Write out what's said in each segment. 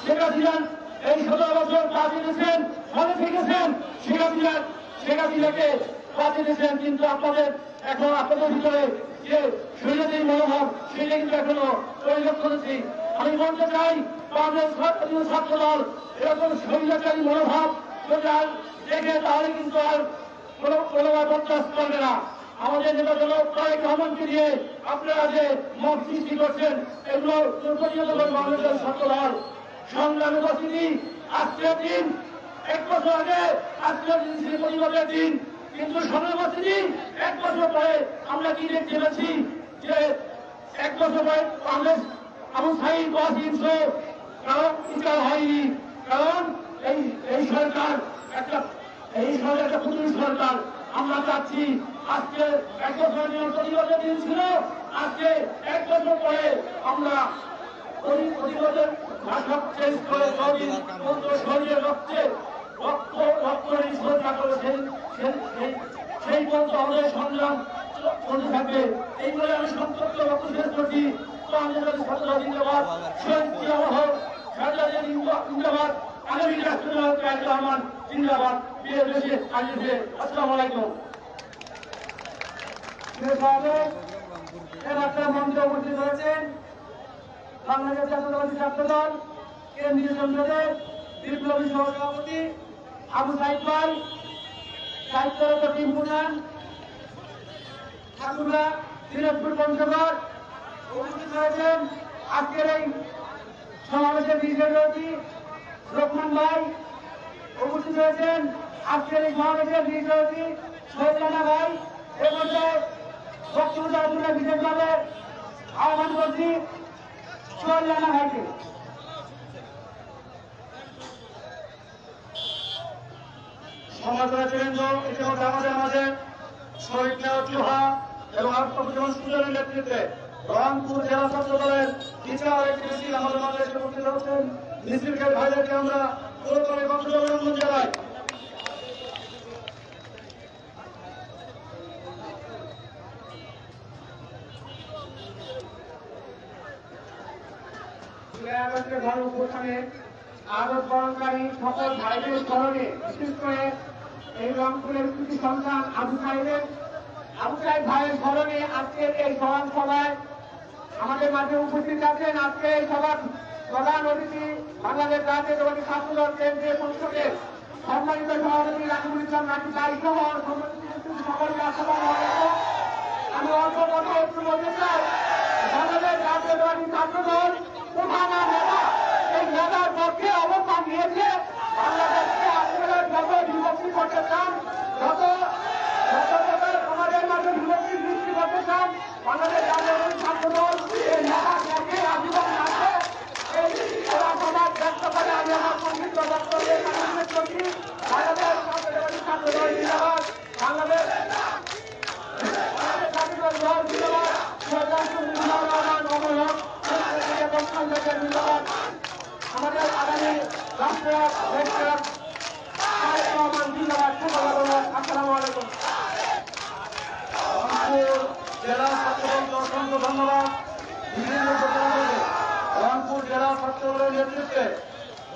শেখ হাসিনার এই 17 বছর বাঁচিয়ে দিয়েছেন, মনে থেকেছেন শেখ হাসিনাকে বাঁচিয়ে দিয়েছেন, কিন্তু আপনাদের এখন আপনাদের ভিতরে যে শরীরের মনোভাব সেটা কিন্তু এখনো পরিলক্ষিত হচ্ছে। আমি বলতে চাই বাংলাদেশ ছাত্র দল এরকম শরীরচারী মনোভাব যদি আর দেখে তাহলে কিন্তু আর কোনোবার বরদাস্ত করবে না। আমাদের নেতা দল তারেক রহমানকে দিয়ে আপনারা যে মত সৃষ্টি করছেন এগুলো প্রতিহত করে বাংলাদেশ ছাত্র দল সংগ্রামী উপস্থিতি। আজকের দিন 1 বছর আগে আজকের দিন ছিল প্রতিবাদের দিন, কিন্তু সংগ্রামী উপস্থিতি 1 বছর পরে আমরা কি দেখতে পাচ্ছি যে 1 বছর পরে বাংলাদেশ আবু সাইদ ওয়াসিম কারণ বিচার হয়নি। কারণ এই সরকার একটা পুলিশ সরকার। আমরা চাচ্ছি আজকে 1 বছরের জন্য প্রতিবাদের দিন ছিল, আজকে 1 বছর পরে আমরা প্রতিবাদের ভাষা চেঞ্জ করে শরীরে রক্ত নিষ্ঠতা করে সেই পর্যন্ত আমাদের সংগ্রাম চলতে থাকবে। এই বলে আমি সংক্ষিপ্ত বক্তব্য শেষ করছি। বাংলাদেশের ছাত্র জিন্দাবাদ, শহীদ জিয়াউর জিন্দাবাদ, আগামী রাষ্ট্রনায়ক তারেক রহমান জিন্দাবাদ। আসসালামু আলাইকুম। মঞ্চে উপস্থিত হয়েছেন বাংলাদেশ জাতীয়তাবাদী ছাত্র দল কেন্দ্রীয় সংসদের বিপ্লবী সহসভাপতি আবু সাইদ ভাই, সাহিত্যরত টিম প্রধান ঠাকুরা দিনাজপুর পঞ্চগড় উপস্থিত হয়েছেন। আজকের এই সমাবেশের বিশেষ অতিথি লোকমান ভাই উপস্থিত হয়েছেন। আজকের এই সমাবেশের বিশেষ অতিথি শহীদানা ভাই। এর মধ্যে বক্তব্য দেওয়ার জন্য বিশেষভাবে আহ্বান করছি শহীদানা ভাইকে। সমাজরাজেন্দ্র ইতিমধ্যে আমাদের মাঝে শহীদ নেওয়া এবং আত্মপ্রতিমন সুন্দরের নেতৃত্বে রংপুর জেলা ছাত্র দলের বিচার একটি মিছিল আমাদের মাঝে এসে উপস্থিত হচ্ছেন। মিছিলকে ভাইদেরকে আমরা পুরোপুরি অভিনন্দন জানাই। আদত বরণকারী সকল ভাইদের স্মরণে বিশেষ করে এই রংপুরের কৃতি সন্তান আবু সাইদ ভাইয়ের স্মরণে আজকের এই সভা সভায় আমাদের মাঝে উপস্থিত আছেন। আজকে এই সভার প্রধান অতিথি বাংলাদেশ জাতীয়তাবাদী ছাত্র দল কেন্দ্রীয় সংসদের সম্মানিত সভাপতি রাকিবুল ইসলাম রাকিব ভাই সহ সকলকে আসসালামু আলাইকুম। আমি অল্প কথা একটু বলতে চাই, বাংলাদেশ জাতীয়তাবাদী ছাত্র দল প্রধান নেতা এই নেতার পক্ষে অবস্থান নিয়েছে। বাংলাদেশকে আপনারা যত বিভক্তি করতে চান, যত আমাদের মাঝে বিভক্তি সৃষ্টি করতে চান, বাংলাদেশ জাতীয়তাবাদী ছাত্র দল এই নেতার পক্ষে আজীবন আছে। এই সমাজ ব্যক্ত করে আমি আমার সংক্ষিপ্ত বক্তব্যে উল্লেখ করছি। বাংলাদেশ জাতীয়তাবাদী ছাত্র দল জিন্দাবাদ, বাংলাদেশ জাতীয়তাবাদী দল জিন্দাবাদ, আমাদের আগামী রাষ্ট্রনায়ক তারেক রহমান জিন্দাবাদ। আসসালামু আলাইকুম। জেলা ছাত্রদলকে অসংখ্য ধন্যবাদ। রংপুর জেলা ছাত্রদলের নেতৃত্বে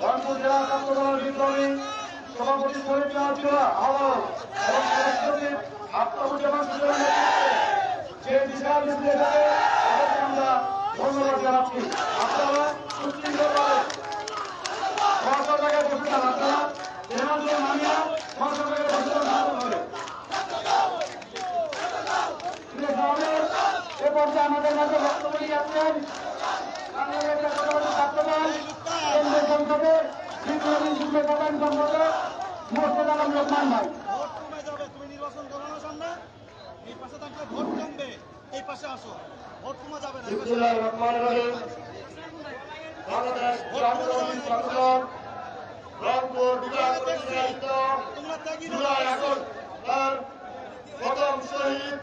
রংপুর জেলা ছাত্রদলের বিপ্লবী সভাপতি শহীদ চূড়া আহ্বায়ক এবং সচিব আত্মুজ্জামান সুন্দরের নেতৃত্বে যে বিশাল মিছিলে যাবে তাদেরকে আমরা ধন্যবাদ জানাচ্ছি। আপনারা সুশৃঙ্খলভাবে সরকার জায়গায় বসে যান, আপনারা এমাজে মানিয়া সরকার জায়গায় বসে যান হবে। এ পর্যায়ে আমাদের মাঝে বক্তব্য নিয়ে আসছেন বাংলাদেশ জাতীয়তাবাদী ছাত্র দল কেন্দ্রীয় সংসদের বিপ্লবী যুগ্ম প্রধান সম্পাদক মোর্শেদ আলম লোকমান ভাই। তুমি নির্বাচন করো না সামনে, এই পাশে থাকলে ভোট কমবে, এই পাশে আসো, ভোট কমা যাবে না। বাংলাদেশ জাতীয়তাবাদী ছাত্র দল রংপুর বিভাগ পরিচালিত জুলাই আগস্ট তার প্রথম শহীদ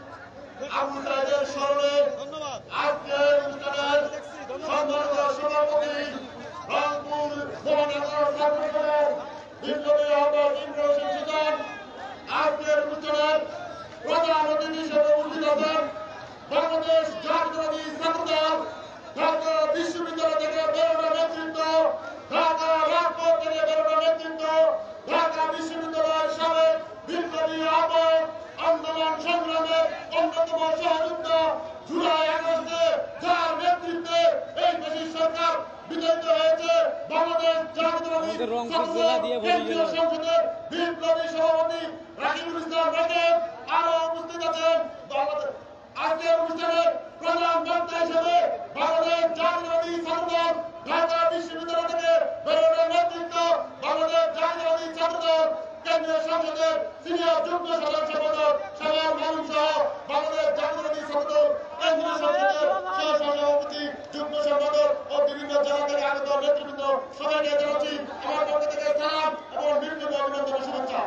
আবু সাইদের স্মরণে আজকের অনুষ্ঠানের সম্মানিত সভাপতি রংপুর মহানগর ছাত্র দলের বিপ্লবী আহ্বায়ক ইমরান হোসেন আজকের অনুষ্ঠানের প্রধান অতিথি হিসেবে উপস্থিত আছেন বাংলাদেশ জাতীয়তাবাদী ছাত্র দল ঢাকা বিশ্ববিদ্যালয় থেকে বেরোনো নেতৃত্ব কেন্দ্রীয় সংসদের বিপ্লবী সভাপতি রাকিবুল ইসলাম রাকিব আরো উপস্থিত আছেন। আজকের অনুষ্ঠানে প্রধান বক্তা হিসেবে বাংলাদেশ জাতীয়তাবাদী ছাত্রদল ঢাকা বিশ্ববিদ্যালয় থেকে বেরোনোর নেতৃত্ব বাংলাদেশ জাতীয়তাবাদী ছাত্রদল কেন্দ্রীয় সংসদের সিনিয়র যুগ্ম সদস্য পদক সবার মানুষ সহ বাংলাদেশ জাতীয়তাবাদী ছাত্রদল কেন্দ্রীয় সংসদের সহসভাপতি যুগ্ম সম্পাদক ও বিভিন্ন জেলা থেকে আগত নেতৃবৃন্দ সবাইকে জানাচ্ছি আমার পক্ষ থেকে সালাম এবং বিভিন্ন অভিনন্দন ও শুভেচ্ছা।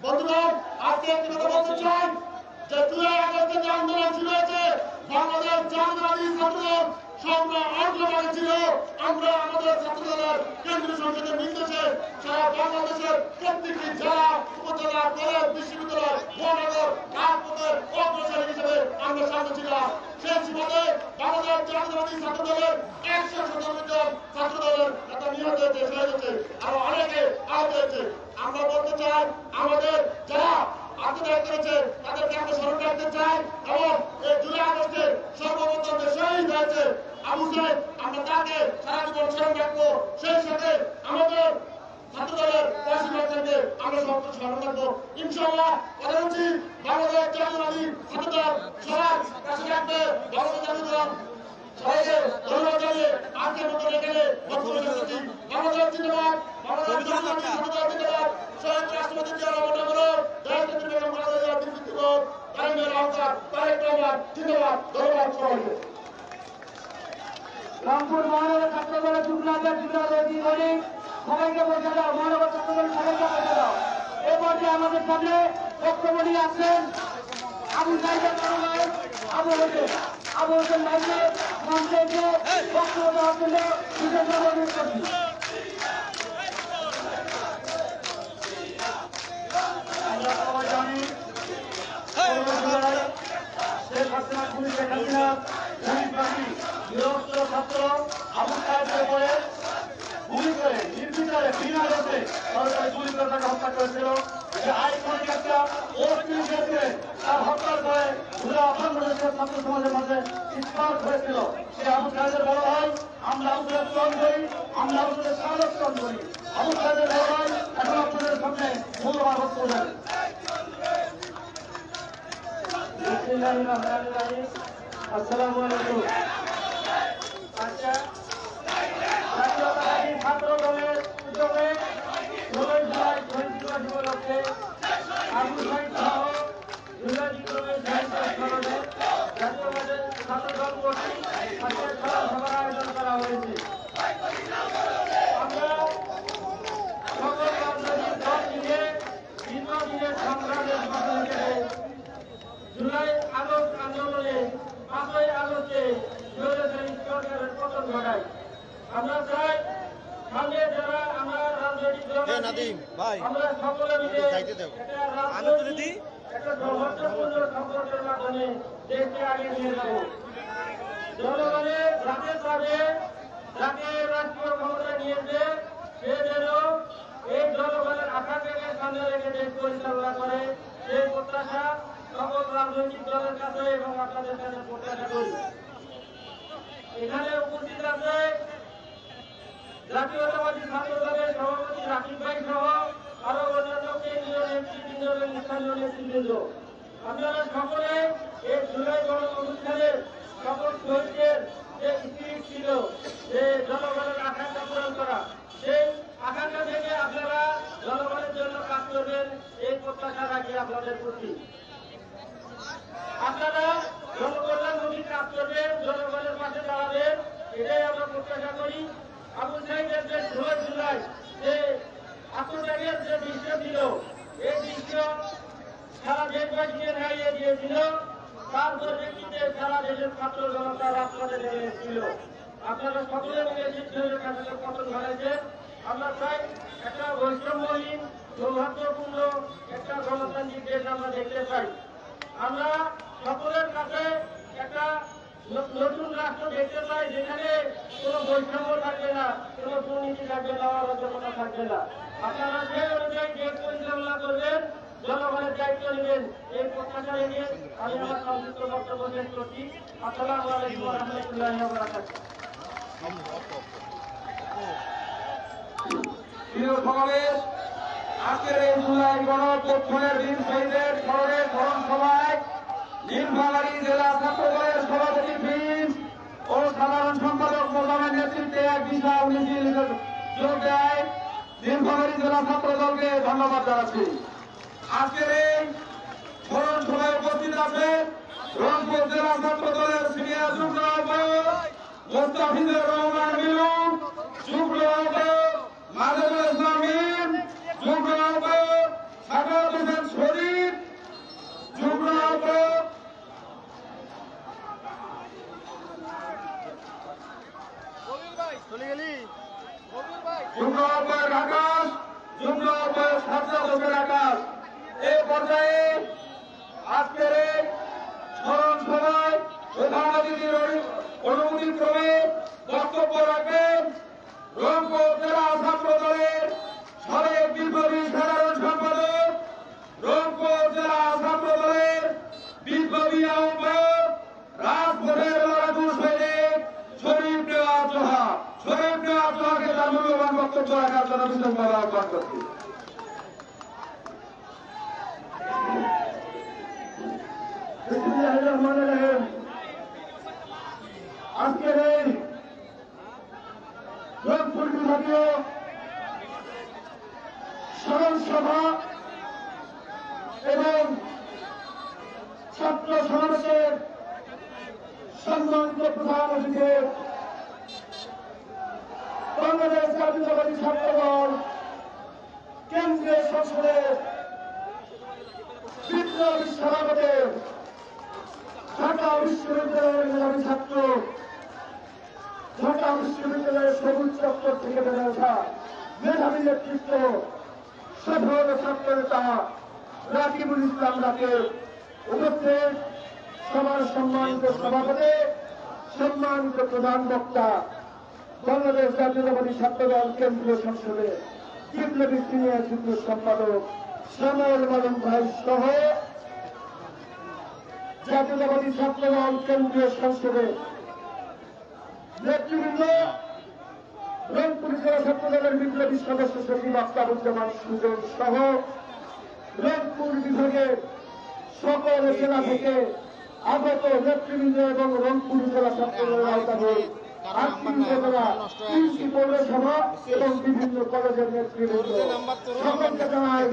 বন্ধুগণ, আজকে একটি কথা বলতে চাই যে জুলাই আগস্টে যে আন্দোলন শুরু হয়েছে বাংলাদেশ জাতীয়তাবাদী ছাত্রদল সংগ্রাম অগ্রভাগে ছিল। আমরা আমাদের ছাত্রদলের কেন্দ্রীয় সংসদের নির্দেশে সারা বাংলাদেশের প্রত্যেকটি জেলা উপজেলা কলেজ বিশ্ববিদ্যালয় মহানগর রাজপথের অগ্রসর হিসেবে আমরা সামনে ছিলাম। সেই সুবাদে বাংলাদেশ জাতীয়তাবাদী ছাত্রদলের 197 জন ছাত্রদলের নেতা নিহত হয়েছে, শহীদ হয়েছে, আরো অনেকে আহত হয়েছে। আমরা বলতে চাই আমাদের যারা আত্মত্যাগ করেছে তাদেরকে আমরা স্মরণ রাখতে চাই এবং এই জুলাই আগস্টে সর্বপ্রথম যে শহীদ হয়েছে আবু সাইদ, আমরা তাকে সারা জীবন স্মরণ রাখবো। সেই সাথে আমাদের ছাত্রদলের পরিষদকে আমরা স্মরণ রাখবো। ইনশাআল্লাহ কথা বলছি বাংলাদেশ জাতীয়তাবাদী ছাত্রদল সবার কাছে রাখবে। বাংলাদেশ জাতীয়তাবাদী সবাইকে ধন্যবাদ জানিয়ে আজকের মতো এখানে বক্তব্য শেষ করছি। বাংলাদেশ জিন্দাবাদ, বাংলাদেশ জাতীয়তাবাদী ছাত্রদল জিন্দাবাদ। শহীদ রাষ্ট্রপতি জিয়া রহমান আগর, দেশনেত্রী বেগম খালেদা জিয়া বিবৃতিকর, তারিমের আহ্বান, তারেক রহমান জিন্দাবাদ। ধন্যবাদ সবাইকে। রংপুর মহানগর ছাত্রদলের যুগ্ম আহ্বায়ক সবাইকে বসে দাও। মহানগর ছাত্রদল সবাইকে বসে দাও। এ পর্যায়ে আমাদের সামনে বক্তব্য নিয়ে আসছেন আবু সাইদের বড় ভাই আবু হোসেন। আবু হোসেন ভাইকে মঞ্চে এসে বক্তব্য দেওয়ার জন্য বিশেষভাবে অনুরোধ করছি। আমরা সবাই জানি শেখ হাসিনা খুনি শেখ হাসিনা নিরস্ত্র ছাত্র আবু সাহেবের উপরে গুলি করে নির্বিচারে বিনা দোষে সরকারি গুলি করে তাকে হত্যা করেছিল। যে আইকনিক একটা অস্থির ক্ষেত্রে তার হত্যার পরে পুরো বাংলাদেশের ছাত্র সমাজের মাঝে স্পার্ক হয়েছিল। সে আবু সাহেবের বড় ভাই, আমরা আবু সাহেব স্মরণ করি, আমরা আবু সাহেবের স্মারক স্মরণ করি। আবু সাহেবের বড় ভাই এখন আপনাদের সামনে মূল্যবান বক্তব্য দেন। আসসালামু আলাইকুম। আচ্ছা, জাতীয়তাবাদী ছাত্র দলের উদ্যোগে 16 জুলাই শহীদ দিবস উপলক্ষে আবু সাইদ সহ জুলাই বিপ্লবের শহীদদের স্মরণে জাতীয়তাবাদী ছাত্র দল কর্তৃক আজকের স্মরণ সভার আয়োজন করা হয়েছে। আমরা সকল রাজনৈতিক দল মিলে দীর্ঘদিনের সংগ্রামের ফসল হিসেবে জুলাই আগস্ট আন্দোলনে 5ই আগস্টে স্বৈরাচারী সরকারের পতন ঘটায়। আমরা চাই সামনে যারা আমরা রাজনৈতিক দল আমরা সকলে মিলে একটা সৌহার্দ্যপূর্ণ সম্পর্কের মাধ্যমে দেশকে আগে নিয়ে যাব। জনগণের রাতের কাজে যাকে রাষ্ট্রীয় ক্ষমতায় নিয়েছে সে যেন এই জনগণের আকাঙ্ক্ষাকে সামনে রেখে দেশ পরিচালনা করে, সেই প্রত্যাশা সকল রাজনৈতিক দলের কাছে এবং আপনাদের কাছে প্রত্যাশা করি। এখানে উপস্থিত আছে জাতীয়তাবাদী ছাত্র দলের সভাপতি রাকিব ভাই সহ আরো অন্যান্য কেন্দ্রীয় নেতৃবৃন্দ এবং স্থানীয় নেতৃবৃন্দ। আপনারা সকলে এই জুলাই গণ অনুষ্ঠানের সকল শহীদদের যে স্পিরিট ছিল, যে জনগণের আকাঙ্ক্ষা পূরণ করা, সেই আকাঙ্ক্ষা থেকে আপনারা জনগণের জন্য কাজ করবেন, এই প্রত্যাশা রাখি আপনাদের প্রতি। আপনারা জনকল্যাণমুখী কাজ করবেন, জনগণের পাশে দাঁড়াবেন, এটাই আমরা প্রত্যাশা করি। আবু সাইদের যে 16 জুলাই যে আত্মত্যাগের যে দৃশ্য ছিল, এই দৃশ্য সারা দেশবাসীকে হারিয়ে দিয়েছিল। তার পরিপ্রেক্ষিতে সারা দেশের ছাত্র জনতা রাজপথে নেমে এসেছিল। আপনারা সকলে মিলে সিদ্ধান্তের কাছে পতন ঘটাইছেন। আমরা চাই একটা বৈষম্যহীন সৌহার্দ্যপূর্ণ একটা গণতান্ত্রিক দেশ আমরা দেখতে চাই। আমরা সকলের কাছে একটা নতুন রাষ্ট্র দেখতে চাই, যেখানে কোনো বৈষম্য থাকবে না, কোনো দুর্নীতি থাকবে না, অরাজকতা থাকবে না। আপনারা সেই অনুযায়ী দেশ পরিচালনা করবেন, জনগণের দায়িত্ব নেবেন, এই প্রত্যাশা রেখে আমি আমার সংক্ষিপ্ত বক্তব্য শেষ করছি। আসসালামু আলাইকুম ওয়া রাহমাতুল্লাহি ওয়া বারাকাতুহু। সমাবেশ, আজকের এই জুলাই গণঅভ্যুত্থানের বীর শহীদের স্মরণে স্মরণ সভায় নীলফামারী জেলা ছাত্রদলের সভাপতি ভীম ও সাধারণ সম্পাদক মোজামের নেতৃত্বে এক বিশাল মিছিল যোগ দেয়। নীলফামারী জেলা ছাত্রদলকে ধন্যবাদ জানাচ্ছি। আজকের এই স্মরণ সভায় উপস্থিত আছে রংপুর জেলা ছাত্রদলের সিনিয়র যুগ্ম আহ্বায়ক মোস্তাফিজুর রহমান মিলু, যুগ্ম আহ্বায়ক মাজেদুল ইসলাম মিম, যুগ্ম আহ্বায়ক সাখাওয়াত হোসেন শরীফ, যুগ্ম আহ্বায়ক যুগ্ম আহ্বায়ক আকাশ, যুগ্ম আহ্বায়ক সাজ্জাদ হোসেন আকাশ। এই পর্যায়ে আজকের এই স্মরণ সভায় প্রধান অতিথির অনুমতিক্রমে বক্তব্য রাখবেন রংপুর জেলা ছাত্রদলের সাবেক বিপ্লবী সাধারণ সম্পাদক, রংপুর জেলা ছাত্রদলের বিপ্লবী আহ্বায়ক, রাজপথের লড়াকু সৈনিক শরীফ নেওয়াজ জোহা। শরীফ নেওয়াজ জোহাকে তার মূল্যবান বক্তব্য রাখার জন্য বিশেষভাবে আহ্বান করছি। আজকের এই রংপুর বিভাগীয় স্মরণ সভা এবং ছাত্র সমাবেশের সম্মানিত প্রধান অতিথি বাংলাদেশ জাতীয়তাবাদী ছাত্রদল কেন্দ্রীয় সংসদের বিপ্লবী সভাপতি, ঢাকা বিশ্ববিদ্যালয়ের মেধাবী ছাত্র, ঢাকা বিশ্ববিদ্যালয়ের সবুজ চত্বর থেকে বেড়ে ওঠা মেধাবী নেতৃত্ব, সফল ছাত্র নেতা রাকিবুল ইসলাম রাকিব, উপস্থিত সবার সম্মানিত সভাপতি, সম্মানিত প্রধান বক্তা, বাংলাদেশ জাতীয়তাবাদী ছাত্রদল কেন্দ্রীয় সংসদে বিপ্লবী সিনিয়র যুগ্ম সম্পাদক শ্যামল মালম ভাই সহ জাতীয়তাবাদী ছাত্রদল কেন্দ্রীয় সংসদে নেতৃবৃন্দ, রংপুর জেলা ছাত্রদলের বিপ্লবী সদস্য সচিব আফতাবুজ্জামান সুজন সহ রংপুর বিভাগের সকল জেলা থেকে আগত নেতৃবৃন্দ এবং রংপুর জেলা ছাত্রদলের আওতাধীন 8টি উপজেলা, 3টি পৌরসভা এবং বিভিন্ন কলেজের নেতৃবৃন্দ সকলকে জানাই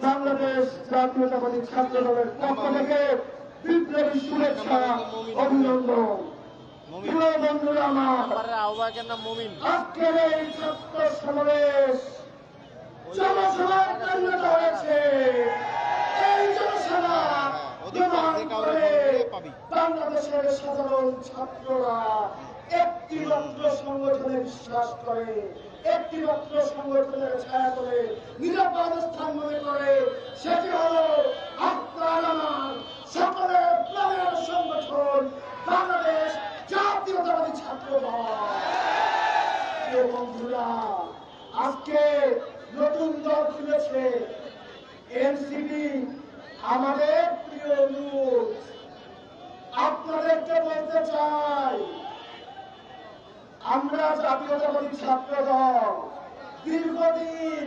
বাংলাদেশ জাতীয়তাবাদী ছাত্রদলের পক্ষ থেকে বিপ্লবী শুভেচ্ছা, অভিনন্দন। প্রিয় বন্ধুরা আমার, আজকের এই ছাত্র সমাবেশ জনসভায় পরিণত হয়েছে। এই জনসভা বাংলাদেশের সাধারণ ছাত্ররা একটি মাত্র সংগঠনে বিশ্বাস করে, একটি মাত্র সংগঠনের ছায়া করে নিরাপদ স্থান মনে করে, সেটি হল আপনার আমার সকলের প্রাণের সংগঠন বাংলাদেশ জাতীয়তাবাদী ছাত্রদল। বন্ধুরা, আজকে নতুন দল খুলেছে এনসিপি, আমাদের প্রিয় লোক। আপনাদেরকে বলতে চাই, আমরা জাতীয়তাবাদী ছাত্রদল দীর্ঘদিন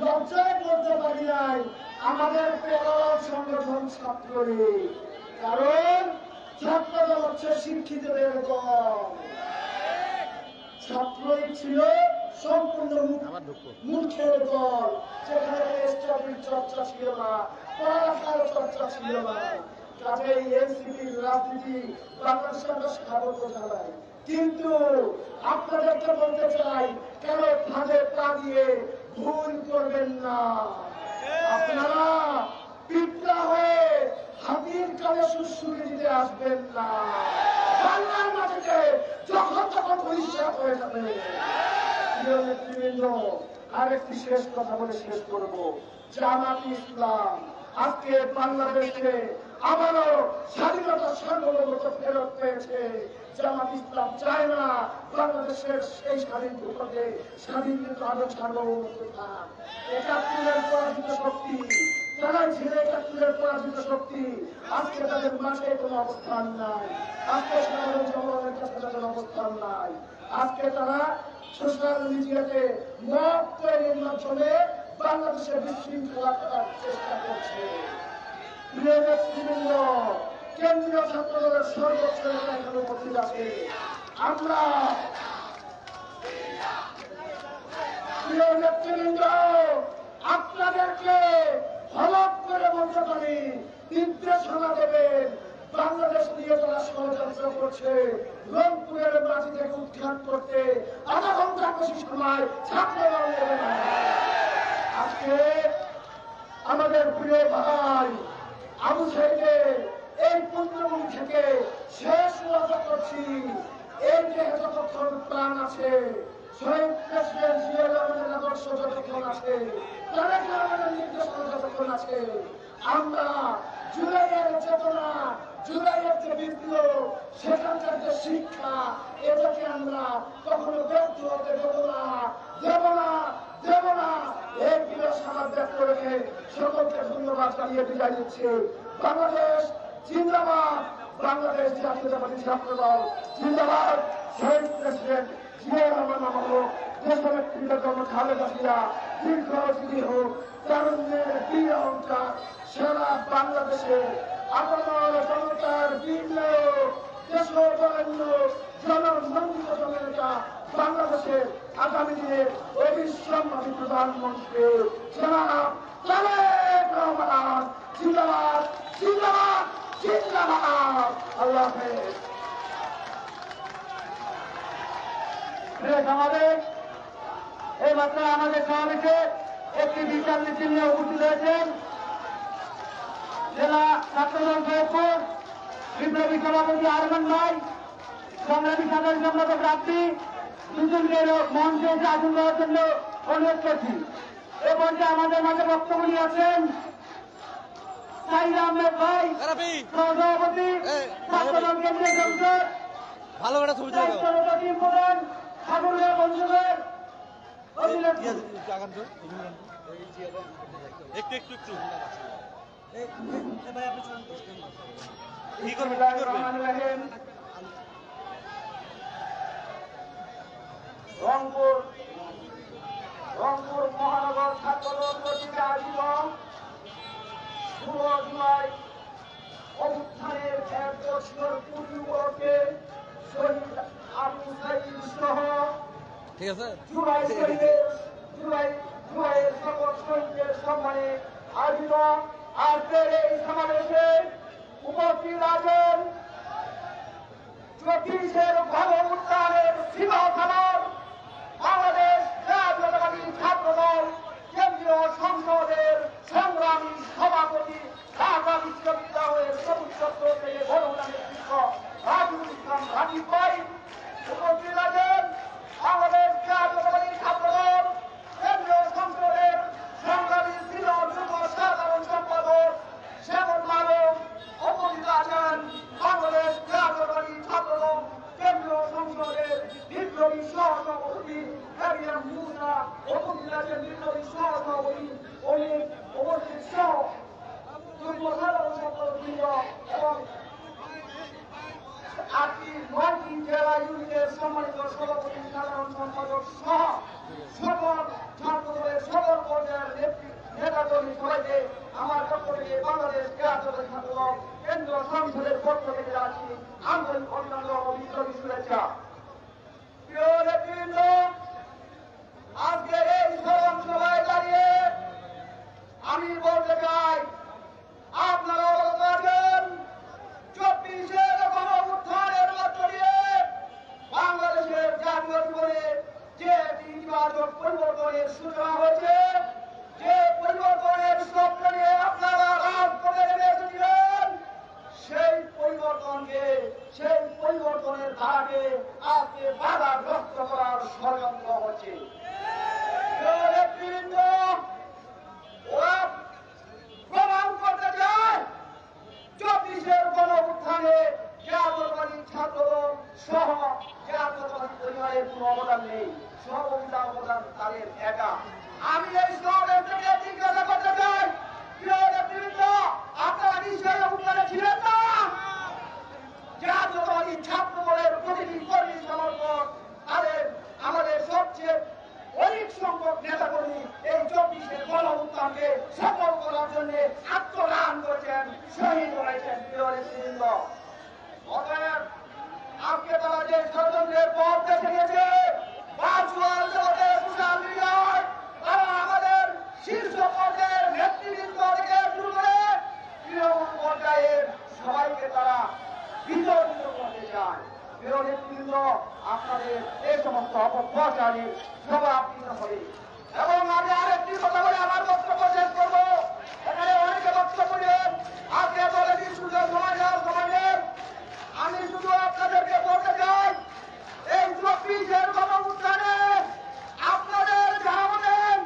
লজ্জায় বলতে পারি নাই আমাদের প্রেরক সংগঠন ছাত্রলীগ, কারণ ছাত্রদল হচ্ছে শিক্ষিতদের দল। ছাত্রলীগ ছিল সম্পূর্ণ মূর্খের দল, যেখানে স্টাডির চর্চা ছিল না, পড়ালেখার চর্চা ছিল না। কাজেই এনসিপির রাজনীতি বাংলাদেশের আমরা স্বাগত জানাই। কিন্তু আপনাদেরকে বলতে চাই, কেন ফাঁদে পা দিয়ে ভুল করবেন না। আপনারা পিঁপড়া হয়ে হাতির কানে সুরসুরি দিতে আসবেন না। বাংলার মাটিতে যখন তখন পরিষ্কার হয়ে যাবে। প্রিয় নেতৃবৃন্দ, আরেকটি শেষ কথা বলে শেষ করব। জামাত ইসলাম আজকে বাংলাদেশে আবারও স্বাধীনতা সার্বভৌমত্ব ফেরত পেয়েছে। জামাত ইসলাম চায় না বাংলাদেশের সেই স্বাধীন ভূখণ্ডে স্বাধীন কিন্তু আরো সার্বভৌমত্ব থাক। ৭১-এর পরাজিত শক্তি, তারাই ছিল ৭১-এর পরাজিত শক্তি। আজকে তাদের মাঠে কোনো অবস্থান নাই, আজকে সাধারণ জনগণের কাছে তাদের অবস্থান নাই। আজকে তারা সোশ্যাল মিডিয়াতে মত তৈরির মাধ্যমে বাংলাদেশের বিশৃঙ্খলা করার চেষ্টা করছে। প্রিয় নেতৃবৃন্দ, কেন্দ্রীয় ছাত্রদলের সর্বোচ্চ নেতা এখানে উপস্থিত আছে। আমরা প্রিয় নেতৃবৃন্দ, আপনাদেরকে হলফ করে বলতে পারি, নির্দেশনা দেবেন বাংলাদেশ নিয়ে তারা ষড়যন্ত্র করছে। রংপুরের মাটি থেকে উৎখাত করতে আধা ঘন্টা বেশি সময় ছাত্রদল নেবে না। আজকে আমাদের প্রিয় ভাই আবু সাইদের এই পুণ্যভূমি থেকে শেষ ওয়াদা করছি, এই দেহে যতক্ষণ প্রাণ আছে, শহীদ প্রেসিডেন্ট জিয়া রহমানের আদর্শ যতক্ষণ আছে, তারেক রহমানের নির্দেশনা যতক্ষণ আছে, আমরা জুলাইয়ের চেতনা, জুলাইয়ের যে বিপ্লব, সেখানকার যে শিক্ষা, এটাকে আমরা কখনো ব্যর্থ হতে দেব না, দেব না, দেব না। এই বিরোধ ব্যক্ত রেখে সকলকে ধন্যবাদ জানিয়ে বিদায় দিচ্ছে। বাংলাদেশ জিন্দাবাদ, বাংলাদেশ জাতীয়তাবাদী ছাত্রদল জিন্দাবাদ। শহীদ প্রেসিডেন্ট জিয়া রহমান আমাদের দেশনেত্রী বেগম খালেদা জিয়া দীর্ঘজীবী হোক, তারুণ্যের বীর অহংকার সারা বাংলাদেশে আপনার জনতার বীর নায়ক, দেশবরেণ্য জননন্দিত জননেতা, বাংলাদেশের আগামী দিনের অবিশ্রামী প্রধানমন্ত্রী জনাব তারেক রহমান জিন্দাবাদ, জিন্দাবাদ, জিন্দাবাদ। আল্লাহ হাফেজ। আমাদের এই মাত্র আমাদের সমাবেশে একটি বিচার মিছিল নিয়ে উপস্থিত হয়েছেন জেলা ছাত্রদল সৈয়দপুর বিপ্লবী সভাপতি আরমান ভাই, সংগ্রামী সাধারণ সম্পাদক প্রার্থী দুজনকে মঞ্চে এসে আসন দেওয়ার জন্য অনুরোধ করছি। এ পর্যায়ে আমাদের মাঝে বক্তব্য নিয়ে আছেন সাইদ আহমেদ ভাই, সহসভাপতি ছাত্রদল কেন্দ্রীয় সংসদ, ভালো একটা ছবি তুলে প্রধান ঠাকুরিয়া বন্ধুদের একটু একটু একটু রংপুর মহানগর ছাত্রদল কর্তৃক আয়োজিত ষোলো জুলাই অভ্যুত্থানের 1 বছর পূর্তি উপলক্ষে শহীদ আবু সাইদ সহ ঠিক আছে জুলাইয়ের সকল শহীদদের সম্মানে আয়োজিত আজকের এই সমাবেশে উপস্থিত আছেন 34-এর গণ উত্থানের সিংহখানার বাংলাদেশ জাতীয়তাবাদী ছাত্রদল কেন্দ্রীয় সংসদের সংগ্রামী সভাপতি, ঢাকা বিশ্ববিদ্যালয়ের সবুজ চত্র থেকে গণদানের শিক্ষক রাজুল ইসলাম রাজীব ভাই। উপস্থিত আছেন বাংলাদেশ জাতীয়তাবাদী ছাত্রদল কেন্দ্রীয় সংসদের সংগ্রামী যুব সাধারণ সম্পাদক শ্যামল মানব। উপস্থিত আছেন বাংলাদেশ জাতীয়তাবাদী ছাত্রদল কেন্দ্রীয় সংসদের বিপ্লবী সহসভাপতি এরিয়াম মুসা। উপস্থিত আছেন বিপ্লবী সহসভাপতি অনেক উপস্থিত সহ যুব সাধারণ সম্পাদক এবং 9টি জেলা ইউনিটের সম্মানিত সভাপতি, সাধারণ সম্পাদক সহ সকল ছাত্রদলের সকল পর্যায়ের নেতাকর্মী সবাইকে আমার পক্ষ থেকে বাংলাদেশ জাতীয়তাবাদী ছাত্রদল কেন্দ্রীয় সংসদের পক্ষ থেকে জানাচ্ছি আন্তরিক অভিনন্দন ও বিপ্লবী শুভেচ্ছা। প্রিয় নেতৃবৃন্দ, আজকের এই স্মরণ সভায় দাঁড়িয়ে আমি বলতে চাই, আপনারা অবগত আছেন 24-এর গণ উত্থানের মধ্য দিয়ে বাংলাদেশের জাতীয় জীবনে যে ইতিবাচক পরিবর্তনের সূচনা হয়েছে, যে পরিবর্তনের স্বপ্ন নিয়ে আপনারা রাজপথে নেমে এসেছিলেন, সেই পরিবর্তনের ধারাকে আজকে বাধাগ্রস্ত করার ষড়যন্ত্র হচ্ছে। নেতৃবৃন্দ, ওরা প্রমাণ করতে চায় 24-এর গণ উত্থানে জাতীয়তাবাদী ছাত্রদল সহ জাতীয়তাবাদী পরিবারের কোন অবদান নেই, সহযোগিতা অবদান তাদের একা। আমি এই শহরের থেকে জিজ্ঞাসা করতে চাই, প্রিয় নেতৃবৃন্দ, আপনারা নিশ্চয়ই উত্তরে ছিলেন না? জাতীয়তাবাদী ছাত্রদলের প্রতিটি কর্মী সমর্থক তাদের আমাদের মশারি সমাপ্ত হবে। এবং আমি আরেকটি কথা বলে আমার বক্তব্য শেষ করবো। এখানে অনেকে বক্তব্য দিলেন, আজকে বলে দিন সুযোগ সময় নেন। আমি শুধু আপনাদেরকে বলতে চাই, এই 24-এর গণঅভ্যুত্থানে আপনাদের জানাবেন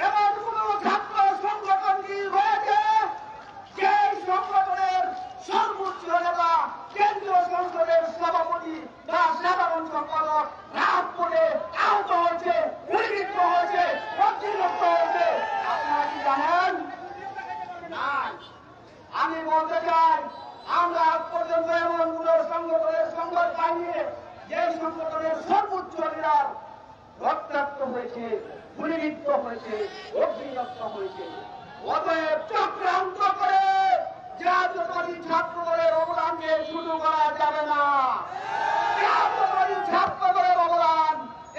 এমন কোন ছাত্র সংগঠন কি হয়েছে যে সংগঠনের সর্বোচ্চ নেতা কেন্দ্রীয় সংসদের সভাপতি বা সাধারণ সম্পাদক রাত করে আহত হয়েছে, গুলিবিদ্ধ হয়েছে, অগ্নিদগ্ধ হয়েছে? আপনারা কি জানেন? নাই। আমি বলতে চাই, আমরা আজ পর্যন্ত এমন কোন সংগঠনের সংবাদ পাইনি যে সংগঠনের সর্বোচ্চ লিডার রক্তাক্ত হয়েছে, গুলিবিদ্ধ হয়েছে, অগ্নিদগ্ধ হয়েছে। অতএব চক্রান্ত করে জাতীয়তাবাদী ছাত্র দলের অবদানকে শুরু করা যাবে না। জাতীয়তাবাদী ছাত্র দলের অবদান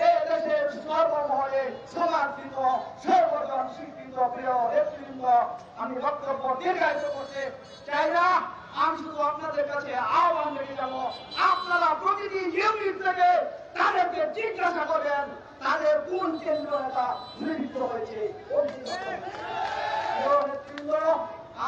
এই দেশের সর্বমহলে সমাদৃত, সর্বজন স্বীকৃত প্রিয় নেতৃবৃন্দ। আমি বক্তব্য দীর্ঘায়িত করতে চাই না। আমি শুধু আপনাদের কাছে আহ্বান রেখে যাব, আপনারা প্রতিটি ইউনিট থেকে তাদেরকে জিজ্ঞাসা করবেন তাদের কোন কেন্দ্র নেতা গুলিবিদ্ধ হয়েছে। নেতৃবৃন্দ,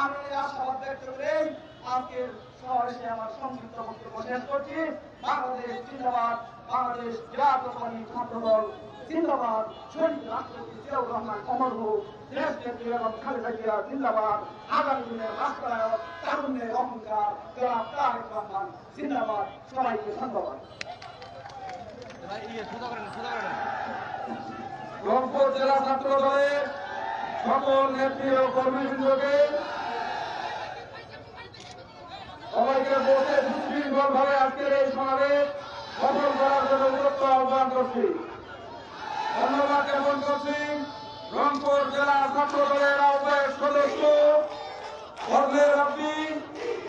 আমি আশাবাদ ব্যক্ত করেই আজকের সমাবেশে আমার সংক্ষিপ্ত বক্তব্য শেষ করছি। বাংলাদেশ জিন্দাবাদ, বাংলাদেশ জাতীয়তাবাদী ছাত্র দল জিন্দাবাদ, শহীদ রাষ্ট্রপতি জিয়াউর রহমান অমর হোক, দেশ নেত্রী এবং খালেদা জিয়া জিন্দাবাদ, আগামী দিনের রাষ্ট্রনায়ক তারুণ্যের অহংকার জনাব তারেক রহমান জিন্দাবাদ। সবাইকে ধন্যবাদ। রংপুর জেলা ছাত্র দলের সকল নেত্রী ও কর্মীবৃন্দকে সবাইকে বসে সুশৃঙ্খলভাবে আজকের এই সমাবেশ সফল করার জন্য উদ্যোক্ত আহ্বান করছি। ধন্যবাদ জ্ঞাপন করছি রংপুর জেলা ছাত্র দলের আহ্বায়ক সদস্য ফজলে রাব্বি,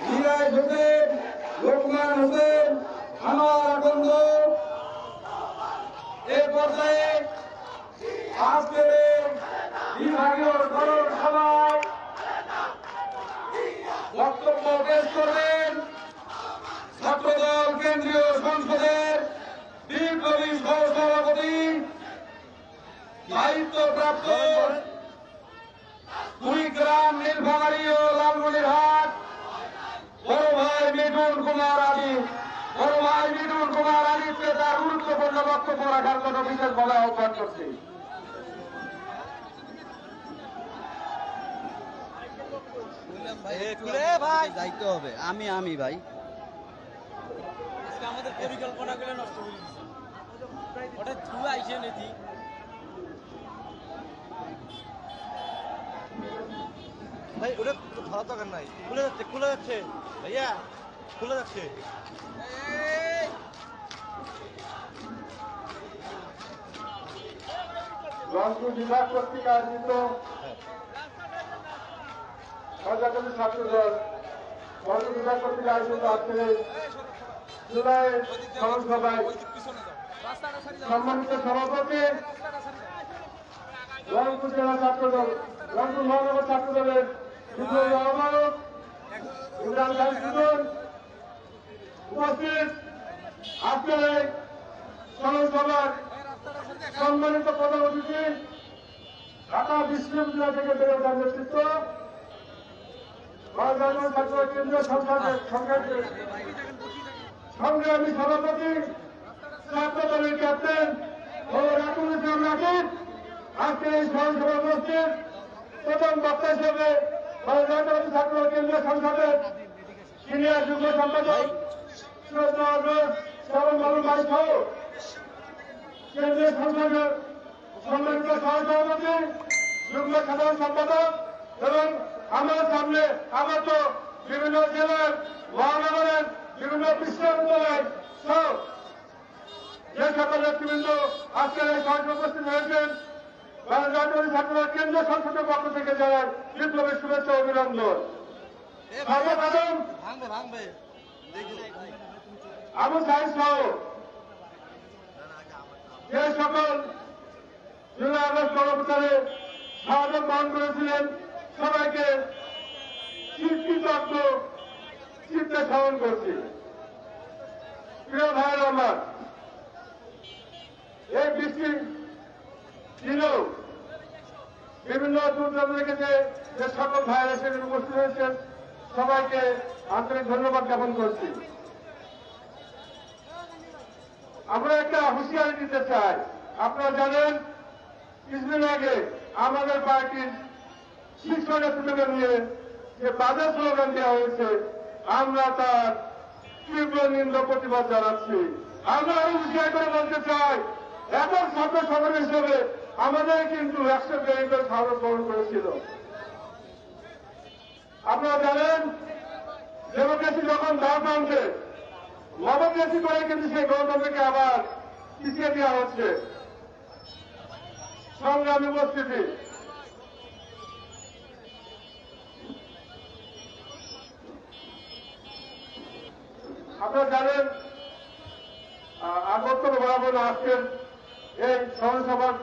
মিরাজ হোসেন, লোকমান হোসেন, আনোয়ার আকন্দ। এ পর্যায়ে আজকের বিভাগীয় স্মরণ সভায় বক্তব্য পেশ করবেন ছাত্রদল কেন্দ্রীয় সংসদের বিপ্লবী সহসভাপতি, দায়িত্বপ্রাপ্ত কুড়িগ্রাম, নীলফামারী ও লালমনিরহাট বড় ভাই মিঠুন কুমার আদিত্যকে তার গুরুত্বপূর্ণ বক্তব্য রাখার জন্য বিশেষভাবে আহ্বান করছি। দায়িত্ব হবে আমি ভাই আমাদের পরিকল্পনা করে নষ্ট করে দিচ্ছে। ওটা থ্রু আইসে নেছি ভাই, ওটা ধরা দরকার নাই। খুলে যাচ্ছে ভাইয়া, খুলে যাচ্ছে। রংপুর বিভাগ কর্তৃক আয়োজিত সরকারি ছাত্র দল রংপুর বিভাগ কর্তৃক আয়োজিত আজকের জুলাই স্মরণ সভায় সম্মানিত সভাপতি রংপুর জেলা ছাত্র দল, রংপুর মহানগর ছাত্র দলের বিপ্লবী আহ্বায়ক ইমরান খান সুজন উপস্থিত, আজকের এই স্মরণ সভার সম্মানিত প্রধান অতিথি ঢাকা বিশ্ববিদ্যালয় থেকে বেড়ে ওঠার নেতৃত্ব বাংলাদেশ ছাত্র কেন্দ্রীয় সংসদের সংগ্রামী সভাপতি ছাত্র দলের ক্যাপ্টেন ও রাতুল ইসলাম রাকিব। আজকে এই স্মরণ সভা উপস্থিত প্রথম বক্তা হিসেবে বাংলাদেশ ছাত্র কেন্দ্রীয় সংসদের সিনিয়র যুগ্ম সম্পাদক শ্রবণ বাবু ভাই সহ কেন্দ্রীয় সংসদের সম্মানিত সহসভাপতি, যুগ্ম সাধারণ সম্পাদক এবং আমার সামনে আগত বিভিন্ন জেলার মহানগরের বিভিন্ন বিশ্ববিদ্যালয় সহ যে সকল নেতৃবৃন্দ আজকের এই সভায় উপস্থিত হয়েছেন, বাংলাদেশ ছাত্র কেন্দ্রীয় সংসদের পক্ষ থেকে জানাই বিপ্লবী শুভেচ্ছা অভিনন্দন। সর্বপ্রথম আবু সাইদ সহ যে সকল জুলাই আগস্ট গণঅভ্যুত্থানে শাহাদত বরণ করেছিলেন সবাইকে কৃতজ্ঞ চিত্তে স্মরণ করছি। প্রিয় ভাইয়ের আমার, এই বৃষ্টি দিনেও বিভিন্ন দূর রেখেছে যে সকল ভাইয়েরা সেখানে উপস্থিত হয়েছেন, সবাইকে আন্তরিক ধন্যবাদ জ্ঞাপন করছি। আমরা একটা হুঁশিয়ারি দিতে চাই। আপনারা জানেন কিছুদিন আগে আমাদের পার্টির শীর্ষ নেতৃত্বকে নিয়ে যে বাজার স্লোগান দেওয়া হয়েছে, আমরা তার তীব্র নিন্দা প্রতিবাদ জানাচ্ছি। আমরা আরো হুঁশিয়ারি করে বলতে চাই, এখন ছাত্র সংগঠন হিসেবে আমাদের কিন্তু 100 বেড়ে করে স্মারক গ্রহণ করেছিল। আপনারা জানেন ডেমোক্রেসি যখন দাও টানছে, নবক্রেসি করে কিন্তু সেই গণতন্ত্রকে আবার পিছিয়ে দেওয়া হচ্ছে। সংগ্রামী উপস্থিতি, আপনারা জানেন বক্তব্য বরাবর আজকের এই সভার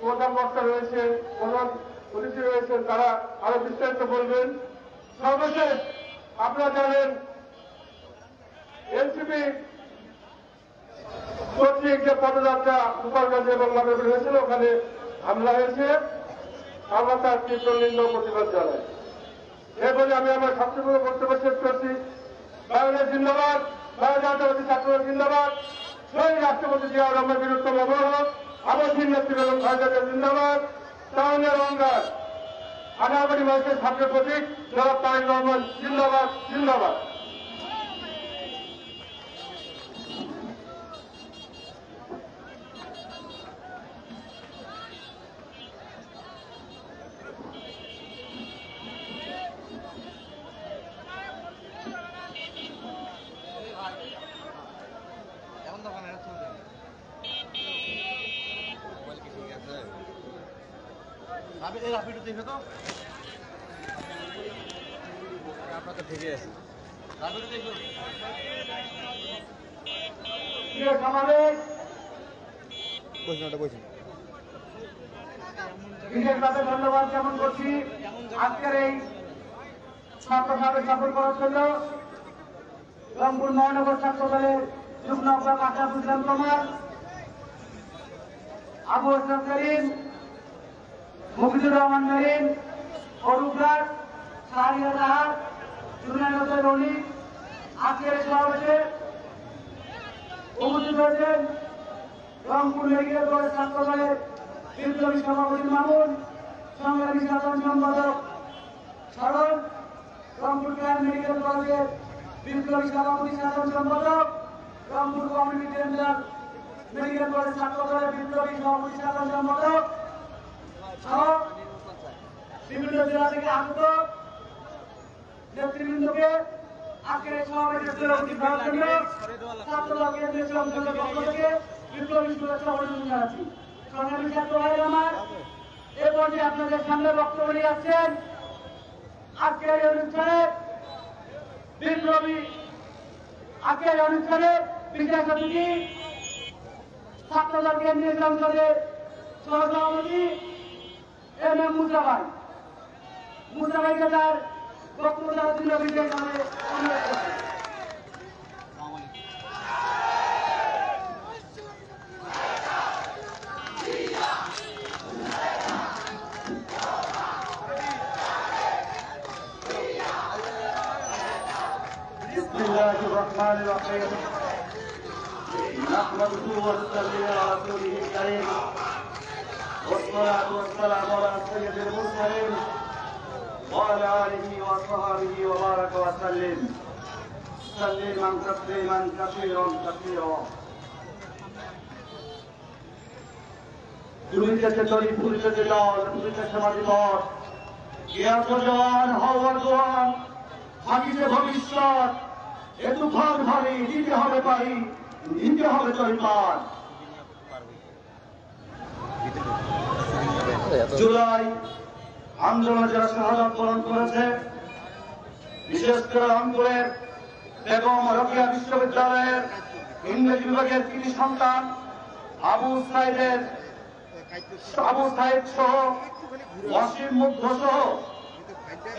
প্রধান বক্তা রয়েছে, প্রধান অতিথি রয়েছেন, তারা আরো বিস্তারিত বলবেন। সর্বশেষ আপনারা জানেন এনসিপি কর্তৃক যে পদযাত্রা গোপালগঞ্জ এবং নগরপুর হয়েছিল, ওখানে হামলা হয়েছে। আমরা তার তীব্র নিন্দা প্রতিবাদ জানাই। এরপরে আমি আমার সবচেয়ে বড় বক্তব্য শেষ করছি। বাংলাদেশ জিন্দাবাদ, বাংলাদেশ জাতীয়তাবাদী ছাত্রদল জিন্দাবাদ, শহীদ রাষ্ট্রপতি জিয়াউর রহমান বীরত্তম অবরোধ, আবাসীর নেত্রী বেগম খালেদা জিয়া জিন্দাবাদ, টাউনের অঙ্গার আনাবাড়ি মানুষের ছাত্র প্রতীক জনাব তারেক রহমান জিন্দাবাদ জিন্দাবাদ। রাফিটা দেখে তো আপনার তো ঠিকই আছে। রাফিটা দেখো বিশেষভাবে ধন্যবাদ জ্ঞাপন করছি আজকের এই ছাত্র সভায় সফল করার জন্য। রংপুর মহানগর ছাত্র দলের যুগ্ম আহ্বায়ক আশরাফুল ইসলাম কামাল, আবু হাসান করিম, মুফিদুর রহমান মেরিন, অরূপ রাজ, শাহরিয়ার রাহাত, জুনায়েদ রনি আজকের সমাবেশে উপস্থিত হয়েছেন রংপুর মেডিকেল কলেজ ছাত্র দলের বিপ্লবী সভাপতি মামুন, সংগ্রামী সাধারণ সম্পাদক সরল, রংপুর ক্যাম্প মেডিকেল কলেজের বিপ্লবী সভাপতি সাধারণ সম্পাদক, Rangpur community dental medical college ছাত্র দলের বিপ্লবী সভাপতি সাধারণ সম্পাদক সহ বিভিন্ন জেলা থেকে আগত নেতৃবৃন্দকে আজকের এই সমাবেশের সভাপতি হওয়ার জন্য ছাত্রদল কেন্দ্রীয় সংসদের পক্ষ থেকে বিপ্লবী শুভেচ্ছা অভিনন্দন জানাচ্ছি। সংগ্রামী ছাত্র ভাইয়ের আমার, এ পর্যায়ে আপনাদের সামনে বক্তব্য নিয়ে আসছেন আজকের এই অনুষ্ঠানে বিশেষ অতিথি ছাত্রদল কেন্দ্রীয় সংসদের সহসভাপতি এম এম মুসা ভাইকে তার বক্তব্য দেওয়ার জন্য বিশেষভাবে অনুরোধ করছি। بسم الله الرحمن الرحيم نحمده ونصلي على رسوله الكريم والصلاة والسلام على سيد المرسلين وعلى آله وصحبه وبارك وسلم تسليما تسليما كثيرا كثيرا পুলিশের তরি পুলিশের দল পুলিশের সমাধি পথ জ্ঞাত জওয়ান হওয়ার জওয়ান থাকিতে ভবিষ্যৎ এ তুফান ভারী দিতে হবে পারি দিতে হবে চরিপান। জুলাই আন্দোলনে যারা শাহাদাত বরণ করেছে, বিশেষ করে রংপুরের বেগম রোকেয়া বিশ্ববিদ্যালয়ের ইংরেজি বিভাগের কৃতি সন্তান আবু সাইদ সহ ওয়াসিম মুগ্ধ সহ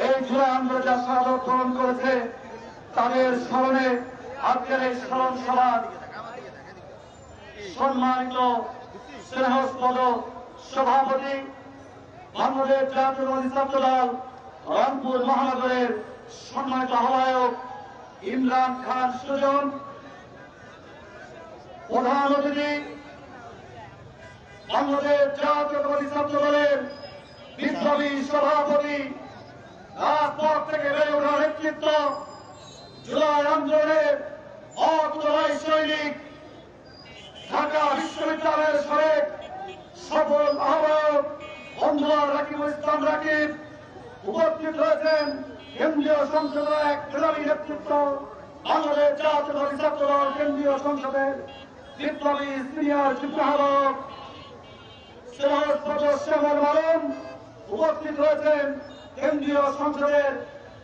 এই জুলাই আন্দোলনে যারা শাহাদাত বরণ করেছে, তাদের স্মরণে আজকের এই স্মরণ সভা সম্মানিত স্নেহস্পদ সভাপতি বাংলাদেশ জাতীয়তাবাদী ছাত্র দল রংপুর মহানগরের সম্মানিত আহ্বায়ক ইমরান খান সুজন, প্রধান অতিথি বাংলাদেশ জাতীয়তাবাদী ছাত্র দলের বিপ্লবী সভাপতি, রাজপথ থেকে বেড়ে ওঠা নেতৃত্ব, জুলাই আন্দোলনের অকুতোভয় সৈনিক, ঢাকা বিশ্ববিদ্যালয়ের সাবেক সফল আহ্বায়ক বন্ধুয়ার রাকিবুল ইসলাম রাকিব, উপস্থিত হয়েছেন কেন্দ্রীয় সংসদের এক মেধাবী নেতৃত্ব, বাংলাদেশ জাতীয়তাবাদী ছাত্র দল কেন্দ্রীয় সংসদের বিপ্লবী সিনিয়র যুগ্ম আহ্বায়ক শ্যামল মালম, উপস্থিত হয়েছেন কেন্দ্রীয় সংসদের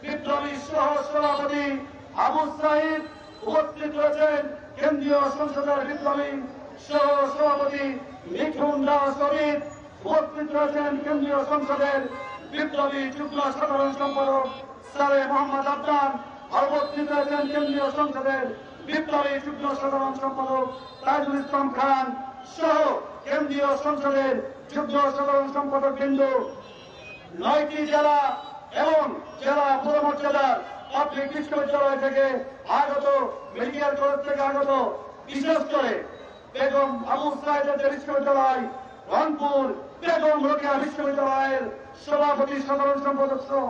বিপ্লবী সহ সভাপতি আবু সাইদ, উপস্থিত হয়েছেন কেন্দ্রীয় সংসদের বিপ্লবী সহ সভাপতি মিঠুন দাস অমিত, উপস্থিত রয়েছেন কেন্দ্রীয় সংসদের বিপ্লবী যুগ্ম সাধারণ সম্পাদক সালে মোহাম্মদ আবদান, উপস্থিত রয়েছেন কেন্দ্রীয় সংসদের বিপ্লবী যুগ্ম সাধারণ সম্পাদক তাজুল ইসলাম খান সহ কেন্দ্রীয় সংসদের যুগ্ম সাধারণ সম্পাদক বিন্দু, 9টি জেলা এবং জেলা পৌরমর্যাদার পাবলিক বিশ্ববিদ্যালয় থেকে আগত, মেডিকেল কলেজ থেকে আগত, বিশেষ করে বেগম আবু সাইদের বিশ্ববিদ্যালয়, রংপুর বেগম রোকেয়া বিশ্ববিদ্যালয়ের সভাপতি সাধারণ সম্পাদক সহ